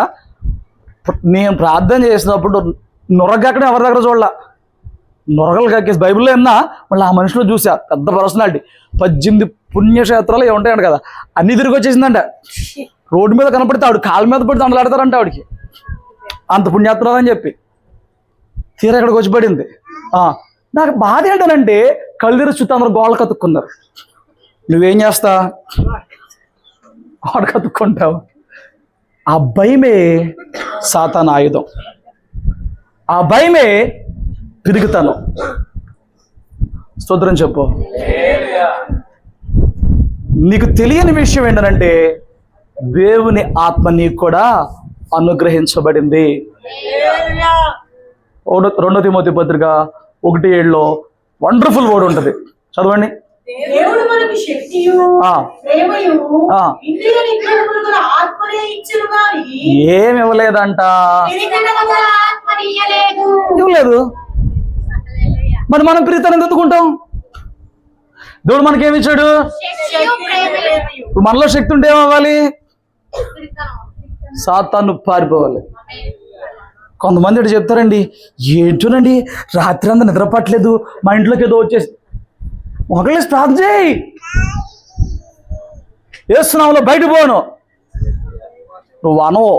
నేను ప్రార్థన చేసినప్పుడు నొరగక్కనే ఎవరి దగ్గర చూడాల, నొరగలు కక్కేసి బైబిల్లో ఉన్నా మళ్ళీ ఆ మనుషులో చూసా. పెద్ద పర్సనాలిటీ, 18 పుణ్యక్షేత్రాలు ఏముంటాయంట కదా, అన్ని తిరిగి వచ్చేసిందంట. రోడ్డు మీద కనపడితే ఆవిడ కాళ్ళ మీద పడి దండలాడతారంట ఆవిడకి, అంత పుణ్యాత్రాలు అని చెప్పి. తీరా ఇక్కడికి వచ్చి పడింది. నాకు బాధ ఏంటనంటే కళ్ళు తెరిచి చుట్టూ అందరూ గోళ్ళ కతుక్కున్నారు. నువ్వేం చేస్తా? గోడ కతుక్కుంటావు. ఆ భయమే సాతాను ఆయుధం, ఆ భయమే పిరుగుతాను. స్తోత్రం చెప్పు. నీకు తెలియని విషయం ఏంటంటే దేవుని ఆత్మ నీకు కూడా అనుగ్రహించబడింది. 2 తిమోతి పత్రిక 1:7 వండర్ఫుల్ వర్డ్ ఉంటుంది, చదవండి. దేవుడు మనకి శక్తియు ప్రేమయు ఇంద్రియ నిగ్రహములు గల ఆత్మనే ఇచ్చెను గాని ఏమి ఇవ్వలేదంట. ఇవ్వలేదు. మరి మనం ప్రీతనం ఎందుకుంటాం? దేవుడు మనకేమి ఇచ్చాడు? ఇప్పుడు మనలో శక్తి ఉంటే ఏమవ్వాలి? సాతాను పారిపోవాలి. కొంతమంది ఇటు చెప్తారండి, ఏంటోనండి రాత్రి అంతా నిద్ర పట్టలేదు, మా ఇంట్లోకి ఏదో వచ్చేసి. ఒకళ్ళే ప్రార్థన చేయి, వేస్తున్నావులో బయట పోను. నువ్వు అనవో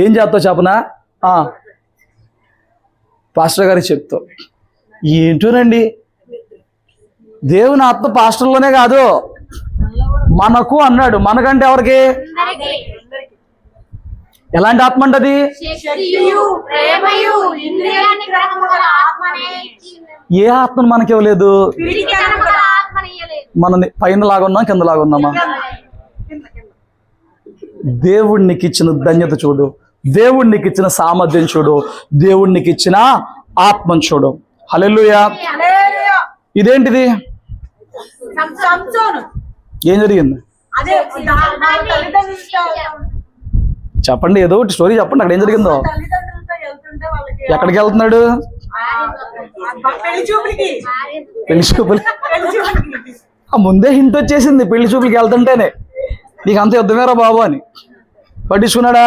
ఏం చేస్తావు చెప్పనా? పాస్టర్ గారికి చెప్తావు. ఏంటోనండి దేవుని ఆత్మ పాస్టర్లోనే కాదు మనకు అన్నాడు. మనకంటే ఎవరికి? ఎలాంటి ఆత్మ అంటది? ఏ ఆత్మను మనకి ఇవ్వలేదు. మన పైన లాగా ఉన్నాం, కింద లాగా ఉన్నామా? దేవుడికి ఇచ్చిన ధన్యత చూడు, దేవుడికి ఇచ్చిన సామర్థ్యం చూడు, దేవుడికి ఇచ్చిన ఆత్మను చూడు. హల్లెలూయా. ఇదేంటిది? ఏం జరిగింది చెప్పండి, ఏదో ఒకటి స్టోరీ చెప్పండి. అక్కడ ఏం జరిగిందో? ఎక్కడికి వెళ్తున్నాడు? పెళ్లి చూపులు. ముందే హింట్ వచ్చేసింది పెళ్లి చూపులకి వెళ్తుంటేనే. నీకు అంత యుద్ధమేరా బాబు అని. పట్టించుకున్నాడా?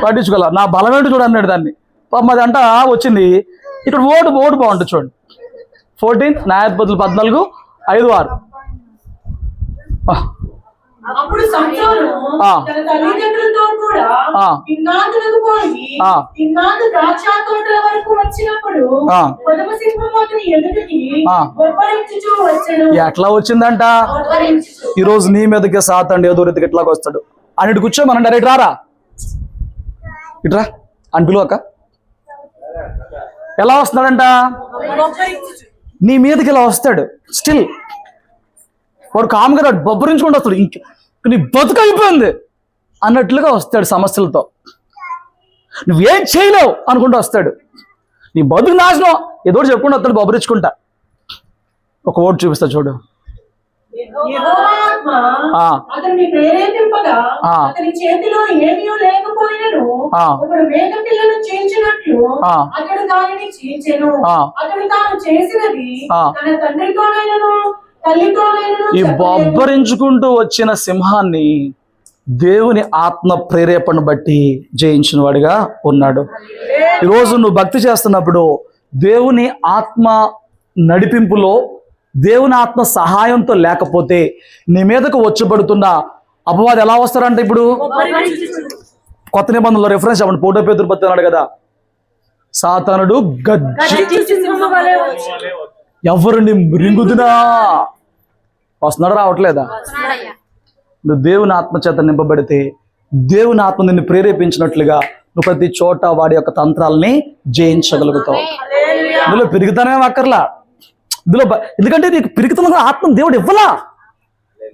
పట్టించుకోలే. నా బలం ఏంటి చూడు అన్నాడు దాన్ని. పాపం అది అంట వచ్చింది. ఇక్కడ ఓటు బాగుంటుంది చూడండి. 14 న్యాయాధిపతులు 14:5-6. అప్పుడు సంసోను తన తల్లిదండ్రులతో కూడా తిన్నాదులకు పోయి తిన్నాదు ద్రాక్ష తోటల వరకు వచ్చినప్పుడు కొదమ సింహం అతని ఎదుటికి గొప్పరించుచూ వచ్చెను. ఎట్లా వచ్చిందంట? ఈ రోజు నీ మీదకి సాతాను ఏదో రీతికి ఎట్లాగ వస్తాడు అని కూర్చో. మనం డైరెక్ట్ రారా, ఇట్రా అని పిలువక. ఎలా వస్తున్నాడంట? నీ మీదకి ఇలా వస్తాడు. స్టిల్ వాడు కామ్గా బొబ్బరించుకుంటూ వస్తాడు. నీ బతుకు అయిపోయింది అన్నట్లుగా వస్తాడు సమస్యలతో. నువ్వేం చేయలేవు అనుకుంటూ వస్తాడు. నీ బతుకు నాశనం ఏదో చెప్పుకుంటూ వస్తాడు బొబ్బరించుకుంటా. ఒక ఓటు చూపిస్తా చూడు. అతన్ని ప్రేరేపింపగా అతని చేతిలో ఏమీ లేకపోయినను ఒకడు మేక పిల్లను చీల్చినట్లు అతడు దానిని చీల్చెను. అతడు తాను చేసినది తన తండ్రితోనైనను తల్లితోనైనను. ఈ బొబ్బరించుకుంటూ వచ్చిన సింహాన్ని దేవుని ఆత్మ ప్రేరేపణ బట్టి జయించిన వాడిగా ఉన్నాడు. ఈరోజు నువ్వు భక్తి చేస్తున్నప్పుడు దేవుని ఆత్మ నడిపింపులో, దేవుని ఆత్మ సహాయంతో లేకపోతే నీ మీదకు వచ్చబడుతున్న అపవాది ఎలా వస్తారంటే, ఇప్పుడు కొత్త నిబంధనలో రెఫరెన్స్ చెప్పండి. 1 పేతురు 10 అన్నాడు కదా, సాతానుడు ఎవరిని మృంగుదునా వస్తున్నాడు, రావట్లేదా? నువ్వు దేవుని ఆత్మ చేత నింపబడితే, దేవుని ఆత్మ నిన్ను ప్రేరేపించినట్లుగా నువ్వు ప్రతి చోట వాడి యొక్క తంత్రాలని జయించగలుగుతావు. ఇందులో పెరుగుతానే అక్కర్లా. ఇందులో ఎందుకంటే నీకు పెరుగుతున్న ఆత్మ దేవుడు ఇవ్వలా.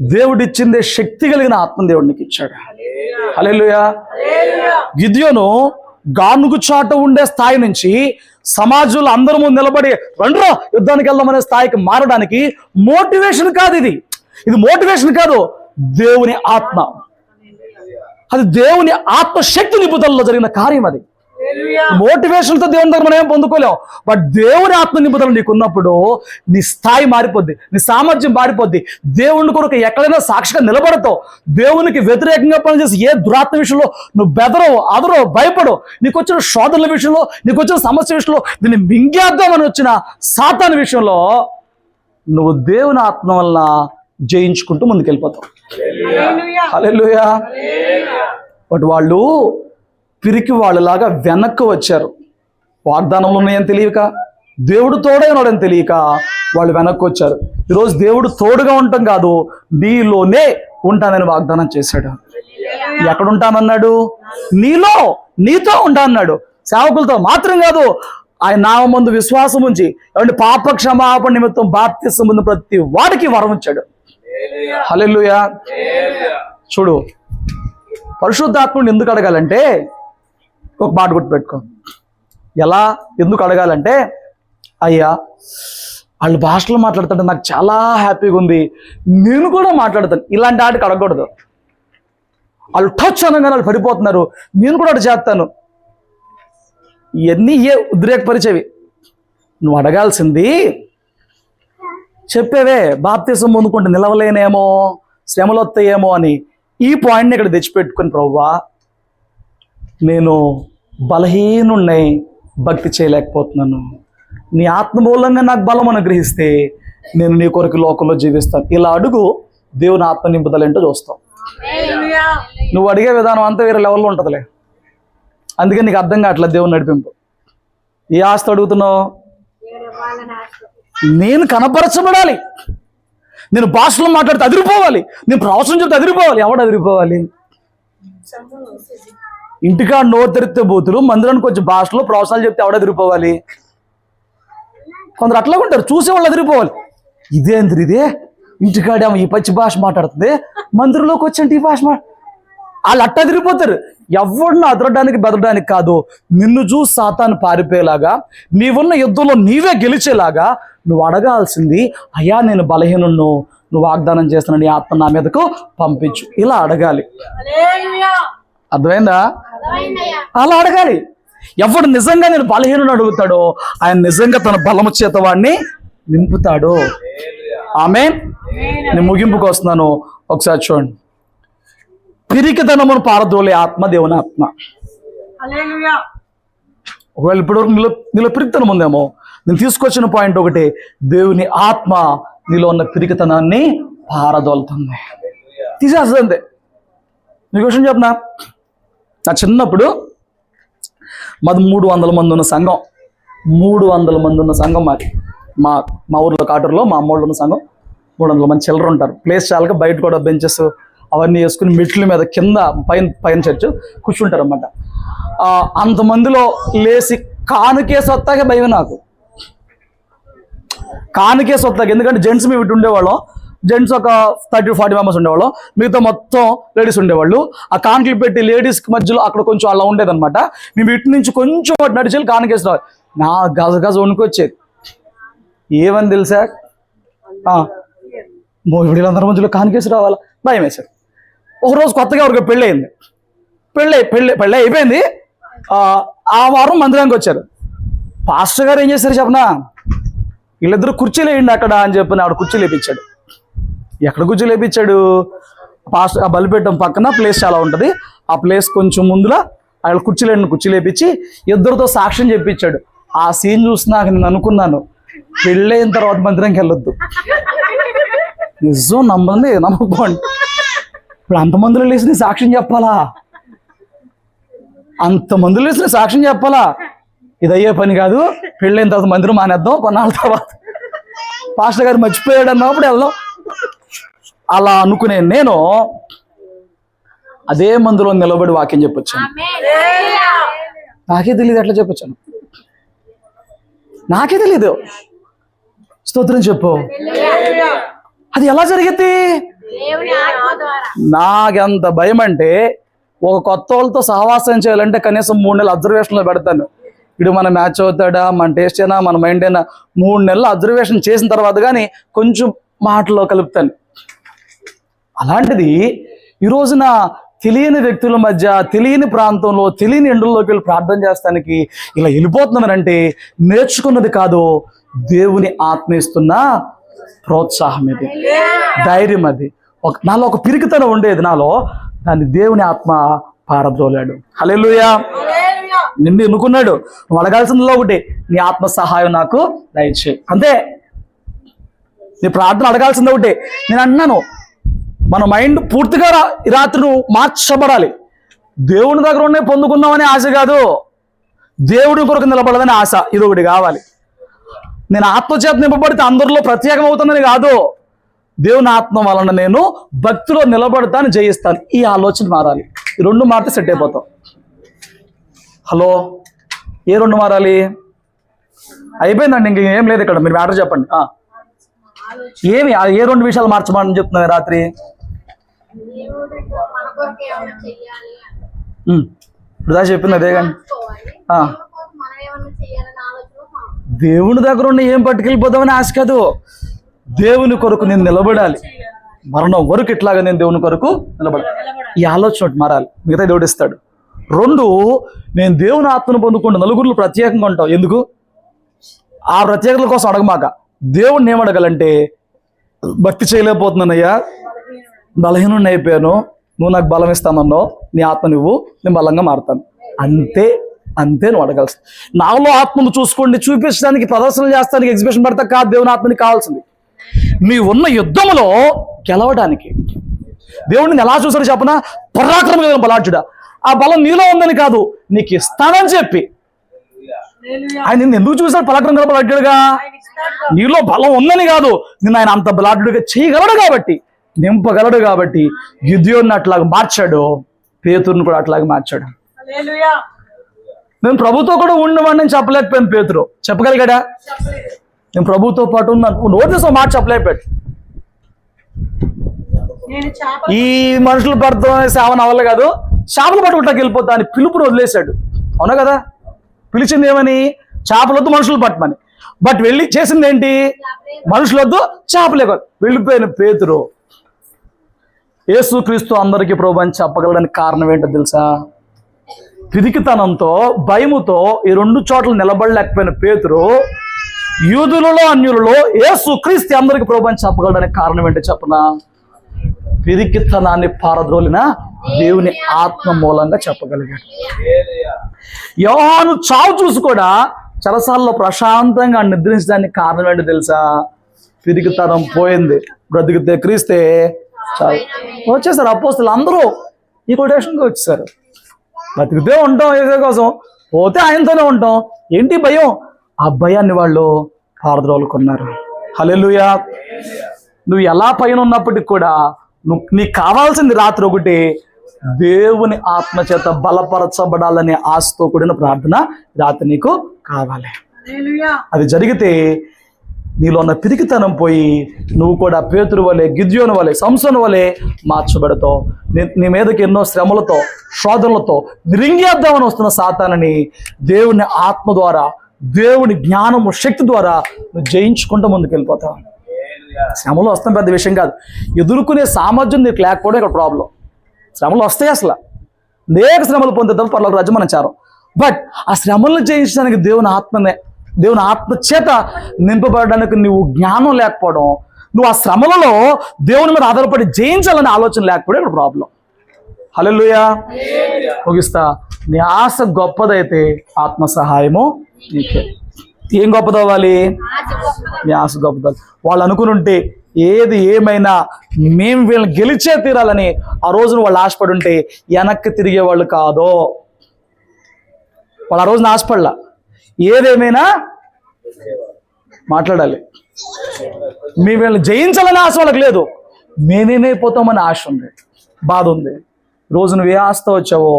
దేవుడిచ్చిందే శక్తి కలిగిన ఆత్మ దేవుడికి ఇచ్చాడు. హల్లెలూయా. గిద్యోను గానుగు చాట ఉండే స్థాయి నుంచి సమాజంలో అందరి ముందు నిలబడి రండ్రో యుద్ధానికి వెళ్దామనే స్థాయికి మారడానికి మోటివేషన్ కాదు ఇది. ఇది మోటివేషన్ కాదు, దేవుని ఆత్మ. అది దేవుని ఆత్మశక్తి నింపుదలలో జరిగిన కార్యం. అది మోటివేషన్తో దేవుని దగ్గర మనం ఏం పొందుకోలేం. బట్ దేవుని ఆత్మ నింపుదల నీకు ఉన్నప్పుడు నీ స్థాయి మారిపోద్ది, నీ సామర్థ్యం మారిపోద్ది. దేవుని కొరకు ఎక్కడైనా సాక్షిగా నిలబడతావు. దేవునికి వ్యతిరేకంగా పనిచేసి ఏ దురాత్మ విషయంలో నువ్వు బెదరవు, అదరవు, భయపడవు. నీకు వచ్చిన శోధనల విషయంలో, నీకు వచ్చిన సమస్య విషయంలో, దీన్ని మింగేద్దామని వచ్చిన సాతాను విషయంలో నువ్వు దేవుని ఆత్మ వల్ల జయించుకుంటూ ముందుకెళ్ళిపోతావు. హల్లెలూయా. బట్ వాళ్ళు పిరికి వాళ్ళలాగా వెనక్కి వచ్చారు. వాగ్దానంలో ఉన్నాయని తెలియక, దేవుడు తోడే ఉన్నాడని తెలియక వాళ్ళు వెనక్కి వచ్చారు. ఈరోజు దేవుడు తోడుగా ఉండటం కాదు, నీలోనే ఉంటానని వాగ్దానం చేశాడు. ఎక్కడ ఉంటానన్నాడు? నీలో, నీతో ఉంటా అన్నాడు. సేవకులతో మాత్రం కాదు, ఆయన నామందు విశ్వాసం ఉంచి ఏమంటే పాప క్షమాపణ నిమిత్తం బాప్తిసం పొందిన ప్రతి వాడికి వరం ఇచ్చాడు. హల్లెలూయా. చూడు, పరిశుద్ధాత్ముడిని ఎందుకు అడగాలంటే ఒక మాట గుర్తుపెట్టుకో. ఎలా ఎందుకు అడగాలంటే, అయ్యా వాళ్ళు భాషలో మాట్లాడుతుంటే నాకు చాలా హ్యాపీగా ఉంది, నేను కూడా మాట్లాడతాను. ఇలాంటి ఆటకి అడగకూడదు. వాళ్ళు టచ్ అనగానే వాళ్ళు పడిపోతున్నారు, నేను కూడా అటు చేస్తాను. ఇవన్నీ ఉద్రేకపరిచేవి. నువ్వు అడగాల్సింది, చెప్పేవే బాప్తిసం పొందుకుంటే నిలవలేనేమో, శ్రమలు వస్తాయేమో అని. ఈ పాయింట్ని ఇక్కడ తెచ్చిపెట్టుకుని, ప్రభువా నేను బలహీనుణ్ణి, భక్తి చేయలేకపోతున్నాను, నీ ఆత్మమూలంగా నాకు బలం అనుగ్రహిస్తే నేను నీ కొరకు లోకంలో జీవిస్తాను. ఇలా అడుగు, దేవుని ఆత్మ నింపుదల ఏంటో చూస్తావు. నువ్వు అడిగే విధానం అంతా వేరే లెవెల్లో ఉంటుందిలే. అందుకే నీకు అర్థం కావట్లేదు దేవుని నడిపింపు. ఏ ఆస్తి అడుగుతున్నావు? నేను కనపరచబడాలి, నేను భాషలో మాట్లాడితే అదిరిపోవాలి, నేను ప్రవచనం చెప్తే అదిరిపోవాలి. ఎవడు అదిరిపోవాలి? ఇంటికా నోరు తెరిస్తే బూతులు, మందిరానికి వచ్చి భాషలో ప్రవచనాలు చెప్తే ఎవడ అదిరిపోవాలి? కొందరు అట్లా ఉంటారు, చూసేవాళ్ళు అదిరిపోవాలి. ఇదేంద్రి ఇదే, ఇంటికాడేమో ఈ పచ్చి భాష మాట్లాడుతుంది, మందిరంలోకి వచ్చి ఈ భాష వాళ్ళు అట్ట అదిరిపోతారు. ఎవరిని అదరడానికి బెదరడానికి కాదు, నిన్ను చూసి సాతాను పారిపోయేలాగా, నీవున్న యుద్ధంలో నీవే గెలిచేలాగా నువ్వు అడగాల్సింది, అయ్యా నేను బలహీనున్ను, నువ్వు వాగ్దానం చేస్తున్న నీ ఆత్మ నా మీదకు పంపించు. ఇలా అడగాలి. అర్థమైందా? అలా అడగాలి. ఎవడు నిజంగా నేను బలహీనుని అడుగుతాడో ఆయన నిజంగా తన బలము చేత వాడిని నింపుతాడు. ఆమేన్. నేను ముగింపుకు వస్తున్నాను. ఒకసారి చూడండి. పిరికితనమును పారదోలే ఆత్మ దేవుని ఆత్మ. ఒకవేళ ఇప్పటివరకు నీలో పిరికితనం ఉందేమో, నేను తీసుకొచ్చిన పాయింట్ ఒకటి, దేవుని ఆత్మ నీలో ఉన్న పిరికితనాన్ని పారదోలుతుంది, తీసేస్తుంది. నీకు విషయం చెప్పనా, నా చిన్నప్పుడు మాది 300 మంది ఉన్న సంఘం. 300 మంది ఉన్న సంఘం మాది. మా ఊర్లో కాటూరులో మా అమ్మ వాళ్ళు ఉన్న సంఘం. 300 మంది చిల్లర ఉంటారు. ప్లేస్ చాలక బయట కూడా బెంచెస్ అవన్నీ వేసుకుని మెట్ల మీద కింద పైన చర్చ్ కూర్చుంటారు అన్నమాట. అంతమందిలో లేచి కానుకేసి వస్తాకే భయం నాకు. కానుకేసి వస్తాక, ఎందుకంటే జెంట్స్ మేము ఇటు ఉండేవాళ్ళం. జెంట్స్ ఒక 30-40 మెంబర్స్ ఉండేవాళ్ళం, మిగతా మొత్తం లేడీస్ ఉండేవాళ్ళు. ఆ కానుకలు పెట్టి లేడీస్కి మధ్యలో అక్కడ కొంచెం అలా ఉండేదన్నమాట. మేము ఇటు నుంచి కొంచెం అటు నడిచి కానుకేసి రావాలి. నా గజ వణుకొచ్చేది. ఏమని తెలుసా, వీళ్ళందరి మధ్యలో కానుకేసి రావాలా, భయం వేశారు. ఒకరోజు కొత్తగా ఎవరికి పెళ్ళి అయింది. పెళ్ళి అయిపోయింది. ఆ వారం మందిరానికి వచ్చారు. పాస్టర్ గారు ఏం చేశారు చెప్పనా, వీళ్ళిద్దరు కుర్చీలు వేయండి అక్కడ అని చెప్పి ఆవిడ కుర్చీలు వేయించాడు. ఎక్కడ కుర్చీలు వేయించాడు? పాస్టర్ ఆ బలిపీఠం పక్కన ప్లేస్ చాలా ఉంటుంది, ఆ ప్లేస్ కొంచెం ముందులా ఆయన కుర్చీలు వేయించి ఇద్దరితో సాక్ష్యం చెప్పించాడు. ఆ సీన్ చూసినాక నేను అనుకున్నాను, పెళ్ళైన తర్వాత మందిరానికి వెళ్ళొద్దు. నిజం నమ్మకపోండి. ఇప్పుడు అంతమందిలో లేచి నీ సాక్ష్యం చెప్పాలా? అంతమందిలో లేచి నీ సాక్ష్యం చెప్పాలా? ఇది అయ్యే పని కాదు. పెళ్ళైన తర్వాత మందిరం మానేద్దాం, కొన్నాళ్ళ తర్వాత పాస్టర్ గారు మర్చిపోయాడు అన్నప్పుడు వెళ్దాం అలా అనుకునే నేను అదే మందులో నిలబడి వాక్యం చెప్పొచ్చాను. నాకే తెలియదు ఎట్లా చెప్పొచ్చాను, నాకే తెలీదు. స్తోత్రం చెప్పు. అది ఎలా జరిగింది? నాకెంత భయం అంటే ఒక కొత్త వాళ్ళతో సహవాసం చేయాలంటే కనీసం 3 నెలలు అబ్జర్వేషన్లో పెడతాను. ఇడు మన మ్యాచ్ అవుతాడా, మన టేస్ట్ అయినా, మన మైండ్ అయినా 3 నెలలు అబ్జర్వేషన్ చేసిన తర్వాత కానీ కొంచెం మాటలో కలుపుతాను. అలాంటిది ఈ రోజున తెలియని వ్యక్తుల మధ్య, తెలియని ప్రాంతంలో, తెలియని ఎండుల్లోకి వెళ్ళి ప్రార్థన చేస్తానికి ఇలా వెళ్ళిపోతున్నానంటే నేర్చుకున్నది కాదు, దేవుని ఆత్మ ఇస్తున్న ప్రోత్సాహం ఇది, ధైర్యం అది. నాలో ఒక పిరికితనం ఉండేది, నాలో దాన్ని దేవుని ఆత్మ పారద్రోలాడు. హల్లెలూయా. నిన్ను ఎన్నుకున్నాడు. నువ్వు అడగాల్సిందిలో ఒకటి, నీ ఆత్మ సహాయం నాకు దయచేయి, అంతే. నీ ప్రార్థన అడగాల్సింది ఒకటి. నేను అన్నాను, మన మైండ్ పూర్తిగా ఈ రాత్రి నువ్వు మార్చబడాలి. దేవుని దగ్గర ఉండే పొందుకుందామనే ఆశ కాదు, దేవుడి కొరకు నిలబడదని ఆశ. ఇది ఒకటి కావాలి. నేను ఆత్మచేత నింపబడితే అందరిలో ప్రత్యేకం అవుతుందని కాదు, దేవుని ఆత్మ వలన నేను భక్తిలో నిలబడతాను, జయిస్తాను. ఈ ఆలోచన మారాలి. ఈ 2 మారితే సెట్ అయిపోతాం. హలో, ఏ 2 మారాలి? అయిపోయిందండి, ఇంకేం లేదు ఇక్కడ. మీరు మ్యాటర్ చెప్పండి. ఏమి ఏ 2 విషయాలు మార్చమని చెప్తున్నారు రాత్రి? ఇప్పుడు చెప్పింది అదే కానీ దేవుని దగ్గర ఉండి ఏం పట్టుకెళ్ళిపోదామని ఆశ కాదు, దేవుని కొరకు నేను నిలబడాలి, మరణం వరకు ఇట్లాగా నేను దేవుని కొరకు నిలబడాలి. ఈ ఆలోచన ఒకటి మారాలి, మిగతా దేవుడు ఇస్తాడు. 2, నేను దేవుని ఆత్మను పొందుకుంటూ నలుగురిలో ప్రత్యేకంగా ఉంటావు. ఎందుకు? ఆ ప్రత్యేకతల కోసం అడగమాక. దేవుడిని ఏమడగాలంటే, భక్తి చేయలేకపోతున్నానయ్యా, బలహీనుడిని అయిపోయాను, నువ్వు నాకు బలం ఇస్తామన్నావు, నీ ఆత్మ నువ్వు, నేను బలంగా మారుతాను, అంతే. అంతే నువ్వు అడగాల్సి. నాలో ఆత్మను చూసుకోండి, చూపించడానికి, ప్రదర్శన చేస్తానికి, ఎగ్జిబిషన్ పెడతా కాదు దేవుని ఆత్మని కావాల్సింది. నీ ఉన్న యుద్ధంలో గెలవడానికి. దేవుడిని ఎలా చూసాడు చెప్పనా? పరాక్రమ కలిగిన బలాఢ్యుడా. ఆ బలం నీలో ఉందని కాదు, నీకు ఇస్తానని చెప్పి. ఆయన నిన్ను ఎందుకు చూశాడు పరాక్రమ కలిగిన బలాఢ్యుడుగా? నీలో బలం ఉందని కాదు, నిన్ను ఆయన అంత బలాఢ్యుడిగా చేయగలడు కాబట్టి, నింపగలడు కాబట్టి గిద్యోన్ని అట్లాగా మార్చాడు, పేతురుని కూడా అట్లాగే మార్చాడు. నేను ప్రభుతో కూడా ఉండమని చెప్పలేకపోయాను. పేతురు చెప్పగలిగాడా? నేను ప్రభుతో పాటు ఉన్నాను. నోటీస్ మాట చెప్పలేకపోయాడు. ఈ మనుషులు పడుతున్న సేవన అవ్వాలి కాదు, చేపలు పట్టుకుంటాకి వెళ్ళిపోతా అని పిలుపుని వదిలేశాడు. అవునా కదా? పిలిచింది ఏమని? చేపలొద్దు మనుషులు పట్టమని. బట్ వెళ్ళి చేసింది ఏంటి? మనుషులొద్దు చేపలే కాదు. వెళ్ళిపోయిన పేతురు యేసుక్రీస్తు అందరికీ ప్రభు అని చెప్పగలడానికి కారణం ఏంటో తెలుసా? పిరికితనంతో, భయముతో ఈ 2 చోట్ల నిలబడలేకపోయిన పేతురు యూదులలో అన్యులలో యేసుక్రీస్తు అందరికీ ప్రభు అని చెప్పగలడానికి కారణం ఏంటో చెప్పనా? పిరికితనాన్ని పారద్రోలిన దేవుని ఆత్మ మూలంగా చెప్పగలిగాడు. యోహాను చావు చూసి కూడా చెరసాలలో ప్రశాంతంగా నిద్రించడానికి కారణం ఏంటో తెలుసా? పిరికితనం పోయింది, బ్రతికితే క్రీస్తే చావు. వచ్చేసారు అపోస్తలులు అందరూ ఈ కొటేషన్కి వచ్చేసారు. బతికితే ఉంటాం ఏసే కోసం, పోతే ఆయనతోనే ఉంటాం. ఏంటి భయం? ఆ భయాన్ని వాళ్ళు పారద్రోలుకున్నారు. హల్లెలూయా. నువ్వు ఎలా పైన ఉన్నప్పటికి కూడా నీకు కావాల్సింది రాత్రి ఒకటి, దేవుని ఆత్మ చేత బలపరచబడాలనే ఆశతో కూడిన ప్రార్థన రాత్రి నీకు కావాలి. అది జరిగితే నీలో ఉన్న పిరికితనం పోయి నువ్వు కూడా పేతురు వలె, గిద్యోను వలె, సంసోను వలె మార్చబడతావు. నీ మీదకి ఎన్నో శ్రమలతో, శోధనలతో నిరింగేద్దామని వస్తున్న సాతానని దేవుని ఆత్మ ద్వారా, దేవుని జ్ఞానము, శక్తి ద్వారా నువ్వు జయించుకుంటూ ముందుకు వెళ్ళిపోతావు. శ్రమలు వస్తాం పెద్ద విషయం కాదు, ఎదుర్కొనే సామర్థ్యం నీకు లేకపోవడం ఇక్కడ ప్రాబ్లం. శ్రమలు వస్తాయి, అసలు అనేక శ్రమలు పొందుతాం, పర్లకు రాజ్యం మనం చేరం. బట్ ఆ శ్రమలను జయించడానికి దేవుని ఆత్మ చేత నింపబడడానికి నువ్వు జ్ఞానం లేకపోవడం, నువ్వు ఆ శ్రమలలో దేవుని మీద ఆధారపడి జయించాలనే ఆలోచన లేకపోవడం ఇక్కడ ప్రాబ్లం. హల్లెలూయా. ముగిస్తా. నీ ఆశ గొప్పదైతే ఆత్మ సహాయము నీకే. ఏం గొప్పదవ్వాలి? నీ ఆశ గొప్పదవ్వాలి. వాళ్ళు అనుకుని ఉంటే ఏది ఏమైనా మేము వీళ్ళని గెలిచే తీరాలని ఆ రోజున వాళ్ళు ఆశపడి ఉంటే వెనక్కి తిరిగే వాళ్ళు కాదు. వాళ్ళు ఆ రోజున ఆశపడలా. ఏదేమైనా మాట్లాడాలి. మేము వీళ్ళని జయించాలని ఆశ వాళ్ళకి లేదు, మేమేమైపోతామని ఆశ ఉంది, బాధ ఉంది. రోజు నువ్వు ఏ ఆశతో వచ్చావో,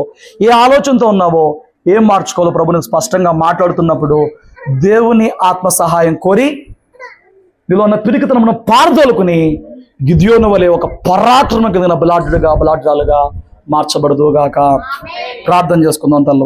ఏ ఆలోచనతో ఉన్నావో, ఏం మార్చుకోవాలో ప్రభుని స్పష్టంగా మాట్లాడుతున్నప్పుడు దేవుని ఆత్మ సహాయం కోరి నీలో ఉన్న పిరికితనమును పారదోలుకుని గిద్యోను వలె ఒక పరాక్రమ కలిగిన బలాఢ్యుడుగా బలాఢ్యురాలుగా మార్చబడదుగాక. ప్రార్థన చేసుకుందాం తల్లి.